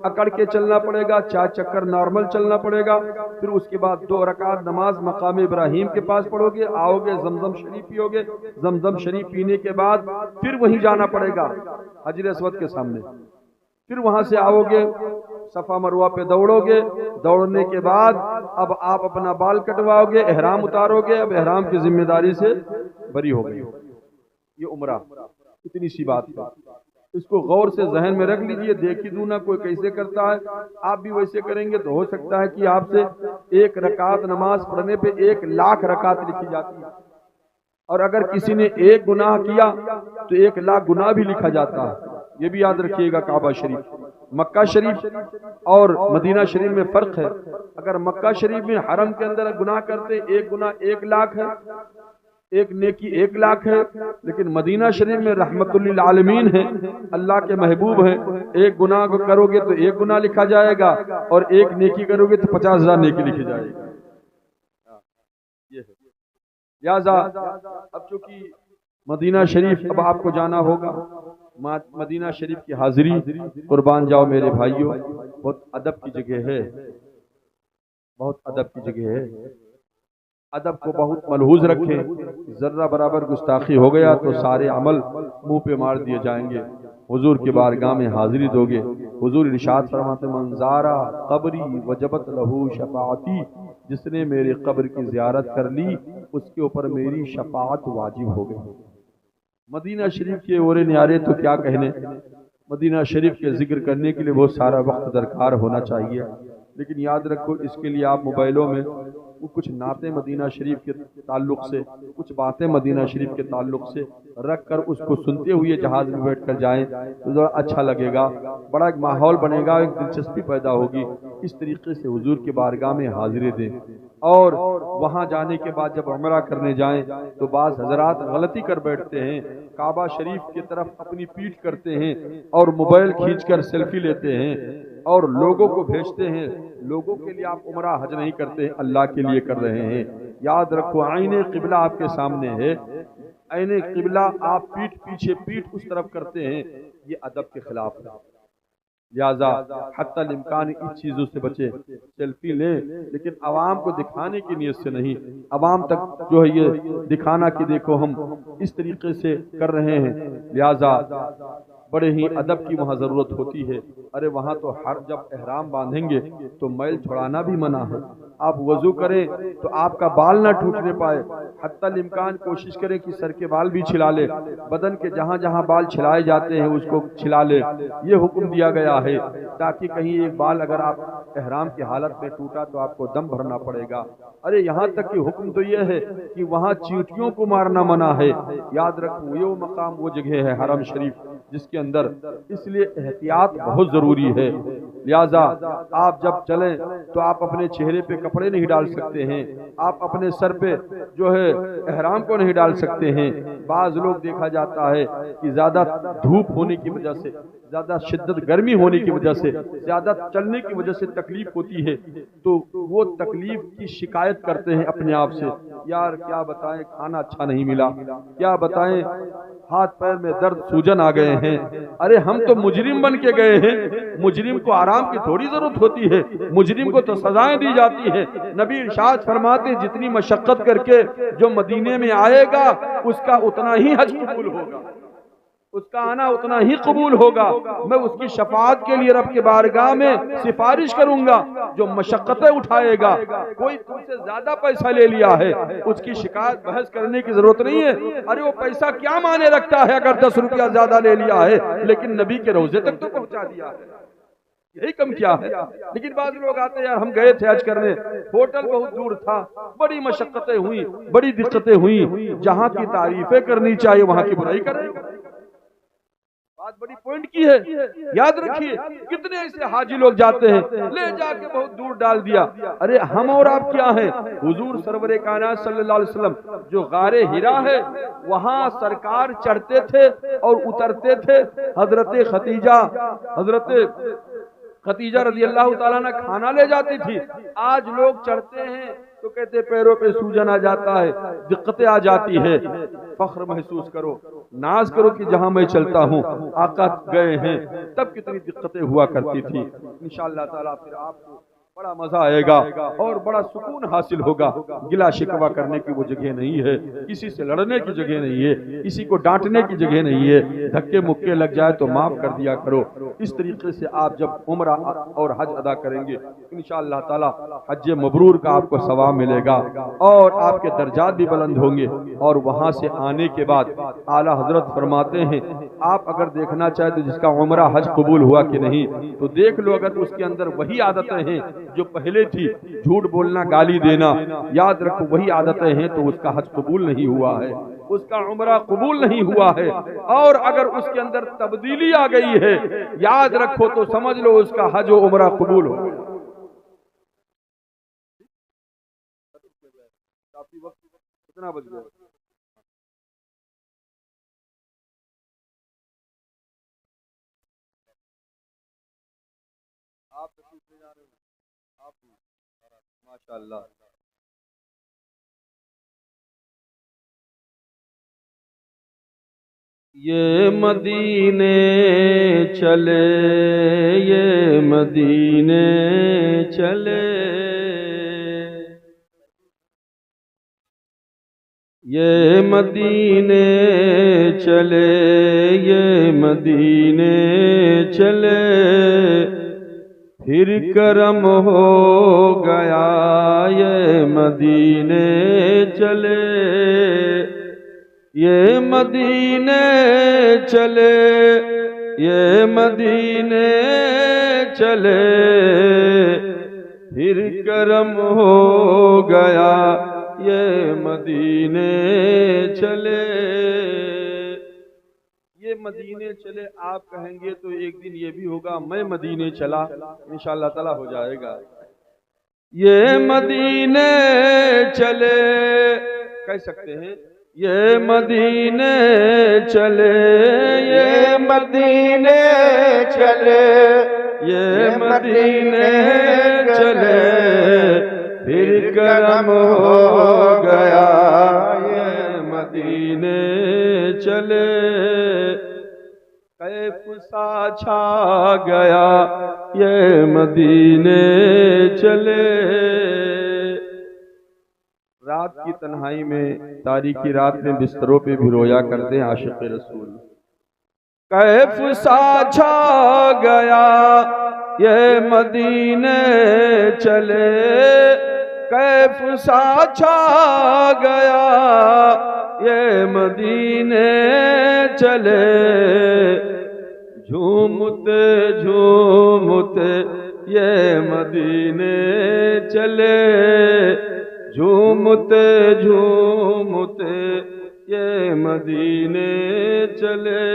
اکڑ کے چلنا پڑے گا، 4 چکر نارمل چلنا پڑے گا، پھر اس کے بعد 2 رکعت نماز مقام ابراہیم کے پاس پڑھو گے، آؤ گے زمزم شریف پیو گے، زمزم شریف پینے کے بعد پھر وہیں جانا پڑے گا حجر اسود کے سامنے، پھر وہاں سے آؤ گے صفا مروہ پہ دوڑو گے، دوڑنے کے بعد اب آپ اپنا بال کٹواؤ گے، احرام اتارو گے، اب احرام کی ذمہ داری سے بری ہو گئی۔ یہ عمرہ اتنی سی بات ہے، اس کو غور سے ذہن میں رکھ لیجئے، دیکھی دوں کوئی کیسے کرتا ہے، آپ بھی ویسے کریں گے تو ہو سکتا ہے کہ آپ سے 1 رکعت نماز پڑھنے پہ 1 لاکھ رکعت لکھی جاتی ہے، اور اگر کسی نے 1 گناہ کیا تو 1 لاکھ گناہ بھی لکھا جاتا ہے۔ یہ بھی یاد رکھیے گا۔ کعبہ شریف، مکہ شریف اور مدینہ شریف میں فرق ہے۔ اگر مکہ شریف میں حرم کے اندر گناہ کرتے 1 گناہ 1 لاکھ ہے، 1 نیکی 1 لاکھ ہے، لیکن مدینہ شریف میں رحمت للعالمین ہے، اللہ کے محبوب ہیں، 1 گناہ کو کرو گے تو 1 گناہ لکھا جائے گا، اور 1 نیکی کرو گے تو 50,000 نیکی لکھی جائے گی۔ یہ ہے لہذا اب چونکہ مدینہ شریف اب آپ کو جانا ہوگا، مدینہ شریف کی حاضری قربان جاؤ میرے بھائیوں، بہت ادب کی جگہ ہے، بہت ادب کی جگہ ہے، ادب کو بہت ملحوظ رکھیں، ذرہ برابر گستاخی ہو گیا تو سارے عمل منہ پہ مار دیے جائیں گے، حضور کی بارگاہ میں حاضری دو گے۔ حضور ارشاد فرماتے من زارا قبری وجبت لہو شفاعتی، جس نے میرے قبر کی زیارت کر لی اس کے اوپر میری شفاعت واجب ہو گئی۔ مدینہ شریف کے اورے نیارے تو کیا کہنے، مدینہ شریف کے ذکر کرنے کے لیے بہت سارا وقت درکار ہونا چاہیے، لیکن یاد رکھو اس کے لیے آپ موبائلوں میں کچھ نعتیں مدینہ شریف کے تعلق سے، کچھ باتیں مدینہ شریف کے تعلق سے رکھ کر اس کو سنتے ہوئے جہاز میں بیٹھ کر جائیں تو ذرا اچھا لگے گا، بڑا ایک ماحول بنے گا، ایک دلچسپی پیدا ہوگی۔ اس طریقے سے حضور کی بارگاہ میں حاضری دیں، اور وہاں جانے کے بعد جب عمرہ کرنے جائیں تو بعض حضرات غلطی کر بیٹھتے ہیں، کعبہ شریف کی طرف اپنی پیٹھ کرتے ہیں اور موبائل کھینچ کر سیلفی لیتے ہیں اور لوگوں کو بھیجتے ہیں۔ لوگوں کے لیے آپ عمرہ حج نہیں کرتے، اللہ کے لیے کر رہے ہیں۔ یاد رکھو عین قبلہ آپ کے سامنے ہے، عین قبلہ آپ پیچھے پیٹھ اس طرف کرتے ہیں، یہ ادب کے خلاف ہے۔ لہذا حتی الامکان ان چیزوں سے بچے، سیلفی لیں لیکن عوام کو دکھانے کی نیت سے نہیں، عوام تک جو ہے یہ دکھانا کہ دیکھو ہم اس طریقے سے کر رہے ہیں۔ لہذا بڑے ہی ادب کی وہاں ضرورت ہوتی ہے۔ ارے وہاں تو ہر جب احرام باندھیں گے تو میل چھڑانا بھی منع ہے، آپ وضو کریں تو آپ کا بال نہ ٹوٹنے پائے، حتی الامکان کوشش کریں کہ سر کے بال بھی چھلا لے، بدن کے جہاں جہاں بال چھلائے جاتے ہیں اس کو چھلا لے، یہ حکم دیا گیا ہے، تاکہ کہیں ایک بال اگر آپ احرام کی حالت میں ٹوٹا تو آپ کو دم بھرنا پڑے گا۔ ارے یہاں تک کہ حکم تو یہ ہے کہ وہاں چیونٹیوں کو مارنا منع ہے، یاد رکھو یہ وہ مقام وہ جگہ ہے حرم شریف جس کے اندر، اس لیے احتیاط بہت ضروری ہے۔ لہذا آپ جب چلیں تو آپ اپنے چہرے پہ کپڑے نہیں ڈال سکتے ہیں، آپ اپنے سر پہ جو ہے احرام کو نہیں ڈال سکتے ہیں۔ بعض لوگ دیکھا جاتا ہے کہ زیادہ دھوپ ہونے کی وجہ سے، زیادہ شدت گرمی ہونے کی وجہ سے، زیادہ چلنے کی وجہ سے تکلیف ہوتی ہے تو وہ تکلیف کی شکایت کرتے ہیں اپنے آپ سے، یار کیا بتائیں کھانا اچھا نہیں ملا، کیا بتائیں ہاتھ پیر میں درد سوجن آ گئے ہیں۔ ارے ہم تو مجرم بن کے گئے ہیں، مجرم کو آرام کی تھوڑی ضرورت ہوتی ہے، مجرم کو تو سزائیں دی جاتی ہیں۔ نبی ارشاد فرماتے جتنی مشقت کر کے جو مدینے میں آئے گا اس کا اتنا ہی حج قبول ہوگا، اس کا آنا اتنا ہی قبول ہوگا۔ میں اس کی شفاعت کے لیے رب کے بارگاہ میں سفارش کروں گا۔ جو مشقتیں اٹھائے گا، کوئی تم سے زیادہ پیسہ لے لیا ہے اس کی شکایت بحث کرنے کی ضرورت نہیں ہے۔ ارے وہ پیسہ کیا معنی رکھتا ہے اگر 10 روپیہ زیادہ لے لیا ہے لیکن نبی کے روضے تک تو پہنچا دیا ہے، یہی کم کیا ہے۔ لیکن بعض لوگ آتے ہیں یار ہم گئے تھے حج کرنے، ہوٹل بہت دور تھا، بڑی مشقتیں ہوئیں، بڑی دقتیں ہوئیں، جہاں کی تعریفیں کرنی چاہیے وہاں کی برائی کریں۔ بات بڑی پوائنٹ کی ہے، یاد رکھیے کتنے ایسے حاجی لوگ جاتے ہیں لے جا کے بہت دور ڈال دیا۔ ارے ہم اور آپ کیا ہیں، حضور سرور کائنات صلی اللہ علیہ وسلم جو غار ہرا ہے وہاں سرکار چڑھتے تھے اور اترتے تھے، حضرت خدیجہ رضی اللہ تعالیٰ نے کھانا لے جاتی تھی۔ آج لوگ چڑھتے ہیں تو کہتے پیروں پہ سوجن آ جاتا ہے، دقتیں آ جاتی ہے۔ فخر محسوس کرو، ناز کرو کہ جہاں میں چلتا ہوں آقا گئے ہیں، تب کتنی دقتیں ہوا کرتی تھی۔ انشاءاللہ تعالیٰ پھر آپ کو بڑا مزہ آئے گا اور بڑا سکون حاصل ہوگا۔ گلا شکوہ کرنے کی وہ جگہ نہیں ہے، کسی سے لڑنے کی جگہ نہیں ہے، کسی کو ڈانٹنے کی جگہ نہیں ہے، دھکے مکے لگ جائے تو معاف کر دیا کرو۔ اس طریقے سے آپ جب عمرہ اور حج ادا کریں گے انشاءاللہ تعالی حج مبرور کا آپ کو ثواب ملے گا اور آپ کے درجات بھی بلند ہوں گے۔ اور وہاں سے آنے کے بعد اعلیٰ حضرت فرماتے ہیں آپ اگر دیکھنا چاہے تو جس کا عمرہ حج قبول ہوا کہ نہیں تو دیکھ لو، اگر اس کے اندر وہی عادتیں ہیں جو پہلے تھی، جھوٹ بولنا، گالی دینا، یاد رکھو وہی عادتیں ہیں تو اس کا حج قبول نہیں ہوا ہے، اس کا عمرہ قبول نہیں ہوا ہے۔ اور اگر اس کے اندر تبدیلی آ گئی ہے یاد رکھو تو سمجھ لو اس کا حج و عمرہ قبول ہو گیا۔ کتنا بج گیا؟ آپ تشریف لے جا رہے ہیں، آپ ماشاءاللہ۔ یہ مدینے چلے، یہ مدینے چلے، یہ مدینے چلے، یہ مدینے چلے، پھر کرم ہو گیا، یہ مدینے چلے، یہ مدینے چلے، یہ مدینے چلے، پھر کرم ہو گیا، یہ مدینے چلے۔ یہ مدینے چلے آپ کہیں گے تو ایک دن یہ بھی ہوگا میں مدینے چلا، انشاءاللہ تعالی ہو جائے گا۔ یہ مدینے چلے کہہ سکتے ہیں، یہ مدینے چلے، یہ مدینے چلے، یہ مدینے چلے، پھر کرم ہو گیا، یہ مدینے چلے، کیف سا چھا گیا، یہ مدینے چلے۔ رات کی تنہائی میں، تاریکی رات میں بستروں پہ بھی رویا کرتے ہیں عاشق رسول۔ کیف سا چھا گیا، یہ مدینے چلے، کیف سا چھا گیا یہ مدینے چلے، جھومتے جھومتے یہ مدینے چلے، جھومتے جھومتے یہ مدینے چلے،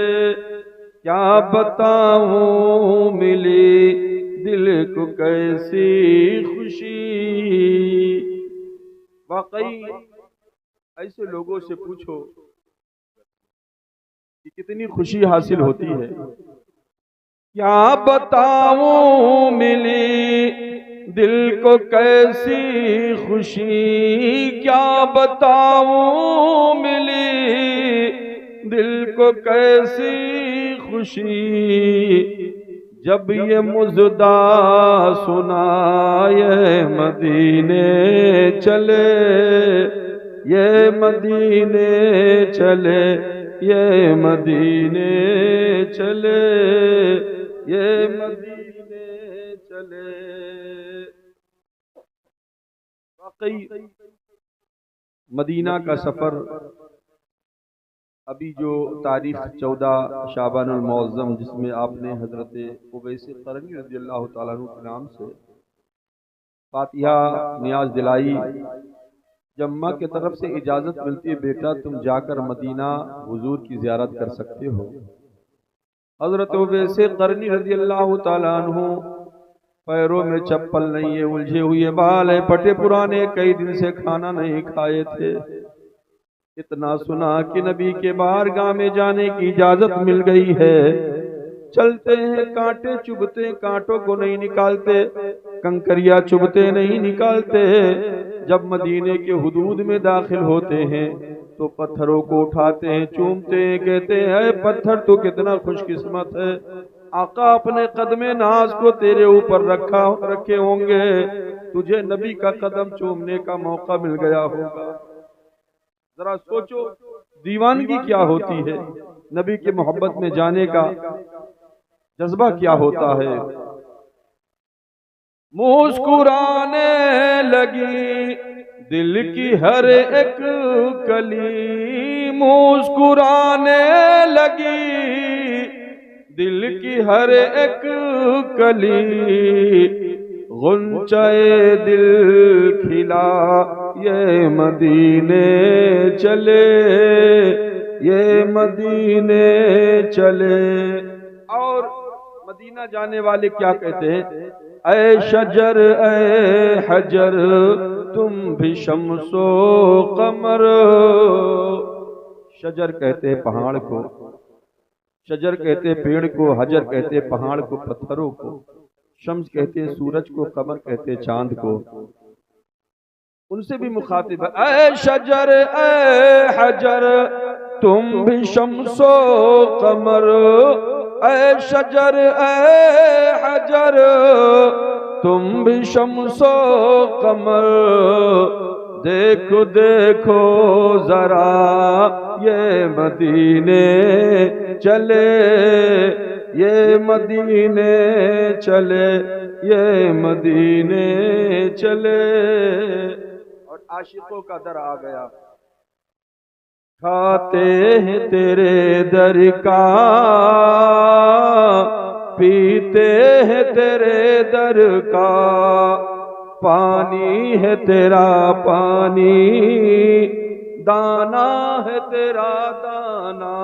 کیا بتاؤں ملی دل کو کیسی خوشی۔ واقعی ایسے لوگوں سے پوچھو کہ کتنی خوشی حاصل ہوتی ہے۔ کیا بتاؤں ملی دل کو کیسی خوشی، کیا بتاؤں ملی دل کو کیسی خوشی، جب یہ مژدہ سنا یہ مدینے چلے، یہ مدینے چلے، یہ مدینے چلے، یہ مدینے چلے۔ واقعی مدینہ کا سفر ابھی جو تاریخ 14 شعبان المعظم جس میں آپ نے حضرت اویس قرنی رضی اللہ تعالیٰ عنہ کے نام سے فاتحہ نیاز دلائی، جب ماں کی طرف سے اجازت ملتی ہے بیٹا تم جا کر مدینہ حضور کی زیارت کر سکتے ہو، حضرت اویس قرنی رضی اللہ تعالیٰ عنہ پیروں میں چپل نہیں ہے، الجھے ہوئے بال ہے، پٹے پرانے، کئی دن سے کھانا نہیں کھائے تھے، اتنا سنا کہ نبی کے بارگاہ میں جانے کی اجازت مل گئی ہے، چلتے ہیں کانٹے چبھتے کانٹوں کو نہیں نکالتے، کنکریاں چبھتے نہیں نکالتے، جب مدینے کے حدود میں داخل ہوتے ہیں تو پتھروں کو اٹھاتے ہیں، چومتے ہیں، کہتے ہیں اے پتھر تو کتنا خوش قسمت ہے، آقا اپنے قدم ناز کو تیرے اوپر رکھے ہوں گے، تجھے نبی کا قدم چومنے کا موقع مل گیا ہوگا۔ ذرا سوچو دیوانگی کیا ہوتی ہے، نبی کی محبت میں جانے کا جذبہ کیا ہوتا ہے۔ مسکرانے لگی دل کی ہر ایک کلی، مسکرانے لگی دل کی ہر ایک کلی، غنچۂ دل کھلا یہ مدینے چلے، یہ مدینے چلے۔ اور مدینہ جانے والے کیا کہتے ہیں، اے شجر اے حجر تم بھی شمس و قمر، شجر کہتے ہیں پہاڑ کو، شجر کہتے ہیں پیڑ کو، حجر کہتے ہیں پہاڑ کو، پتھروں کو، شمس کہتے ہیں سورج کو، قمر کہتے ہیں چاند کو، ان سے بھی مخاطب ہے، اے شجر اے حجر تم بھی شمس و قمر، اے شجر اے حجر تم بھی شمس و قمر، دیکھو دیکھو ذرا یہ مدینے چلے، یہ مدینے چلے، یہ مدینے چلے۔ اور عاشقوں کا در آ گیا، کھاتے ہیں تیرے در کا، پیتے ہیں تیرے در کا، پانی ہے تیرا پانی، دانا ہے تیرا دانا۔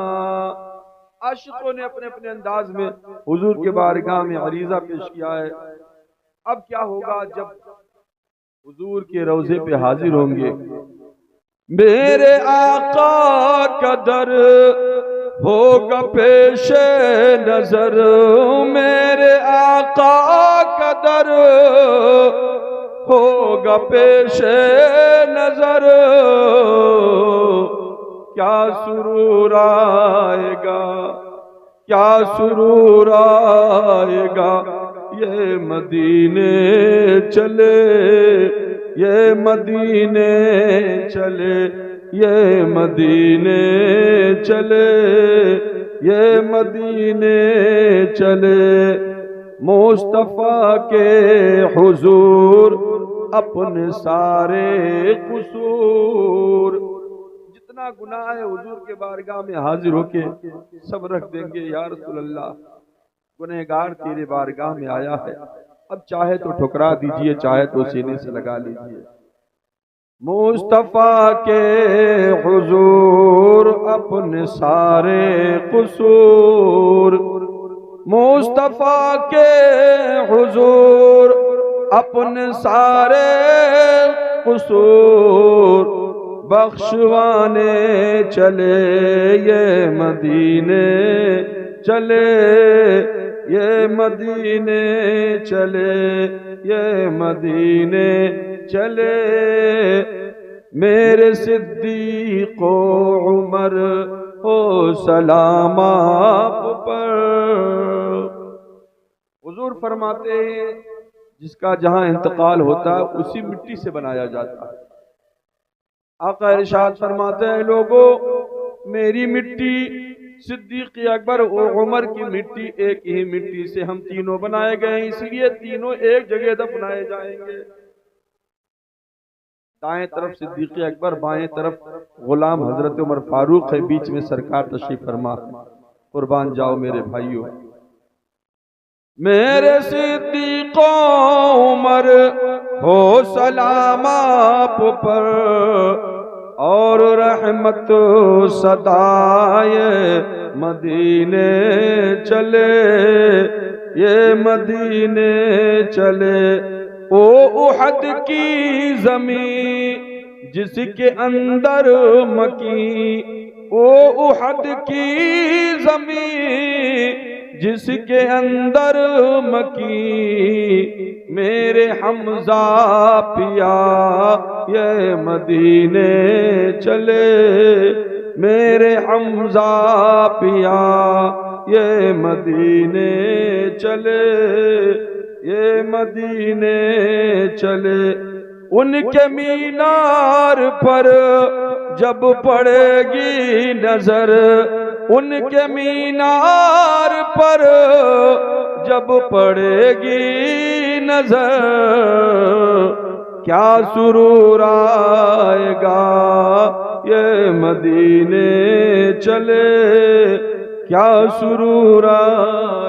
عاشقوں نے اپنے اپنے انداز میں حضور کے بارگاہ میں عریضہ پیش کیا ہے۔ اب کیا ہوگا جب حضور کے روضے پہ حاضر ہوں گے، میرے آقا کا در ہوگا پیش نظر، میرے آقا کا در ہوگا پیش نظر، کیا سرور آئے گا، کیا سرور آئے گا، یہ مدینے چلے، یہ مدینے چلے، یہ مدینے چلے، یہ مدینے چلے۔ مصطفیٰ کے حضور اپنے سارے قصور. جتنا گناہ ہے حضور کے بارگاہ میں حاضر ہو کے سب رکھ دیں گے. یا رسول اللہ گنہگار تیرے بارگاہ میں آیا ہے، اب چاہے تو ٹھکرا دیجئے، چاہے تو سینے سے لگا لیجئے. مصطفیٰ کے حضور اپنے سارے قصور، مصطفیٰ کے حضور اپنے سارے قصور بخشوانے چلے یہ مدینے چلے، یہ مدینے چلے، یہ مدینے چلے. میرے صدیق و عمر ہو سلام آپ پر. حضور فرماتے ہیں جس کا جہاں انتقال ہوتا ہے اسی مٹی سے بنایا جاتا ہے. آقا ارشاد فرماتے ہیں لوگوں میری مٹی، صدیق اکبر و عمر کی مٹی، ایک ہی مٹی سے ہم تینوں بنائے گئے ہیں، اس لیے تینوں ایک جگہ دفنائے جائیں گے. دائیں طرف صدیق اکبر، بائیں طرف غلام حضرت عمر فاروق ہے، بیچ میں سرکار تشریف فرما. قربان جاؤ میرے بھائیوں. میرے صدیق عمر ہو سلام آپ پر، اور رحمت صدائے مدینے چلے، یہ مدینے چلے. او احد کی زمین جس کے اندر مکی، او احد کی زمین جس کے اندر مکی، میرے حمزہ پیا یہ مدینے چلے، میرے حمزہ پیا یہ مدینے چلے، یہ مدینے چلے. ان کے مینار پر جب پڑے گی نظر، ان کے مینار پر جب پڑے گی نظر، کیا سرور آئے گا یہ مدینے چلے، کیا سرور آئے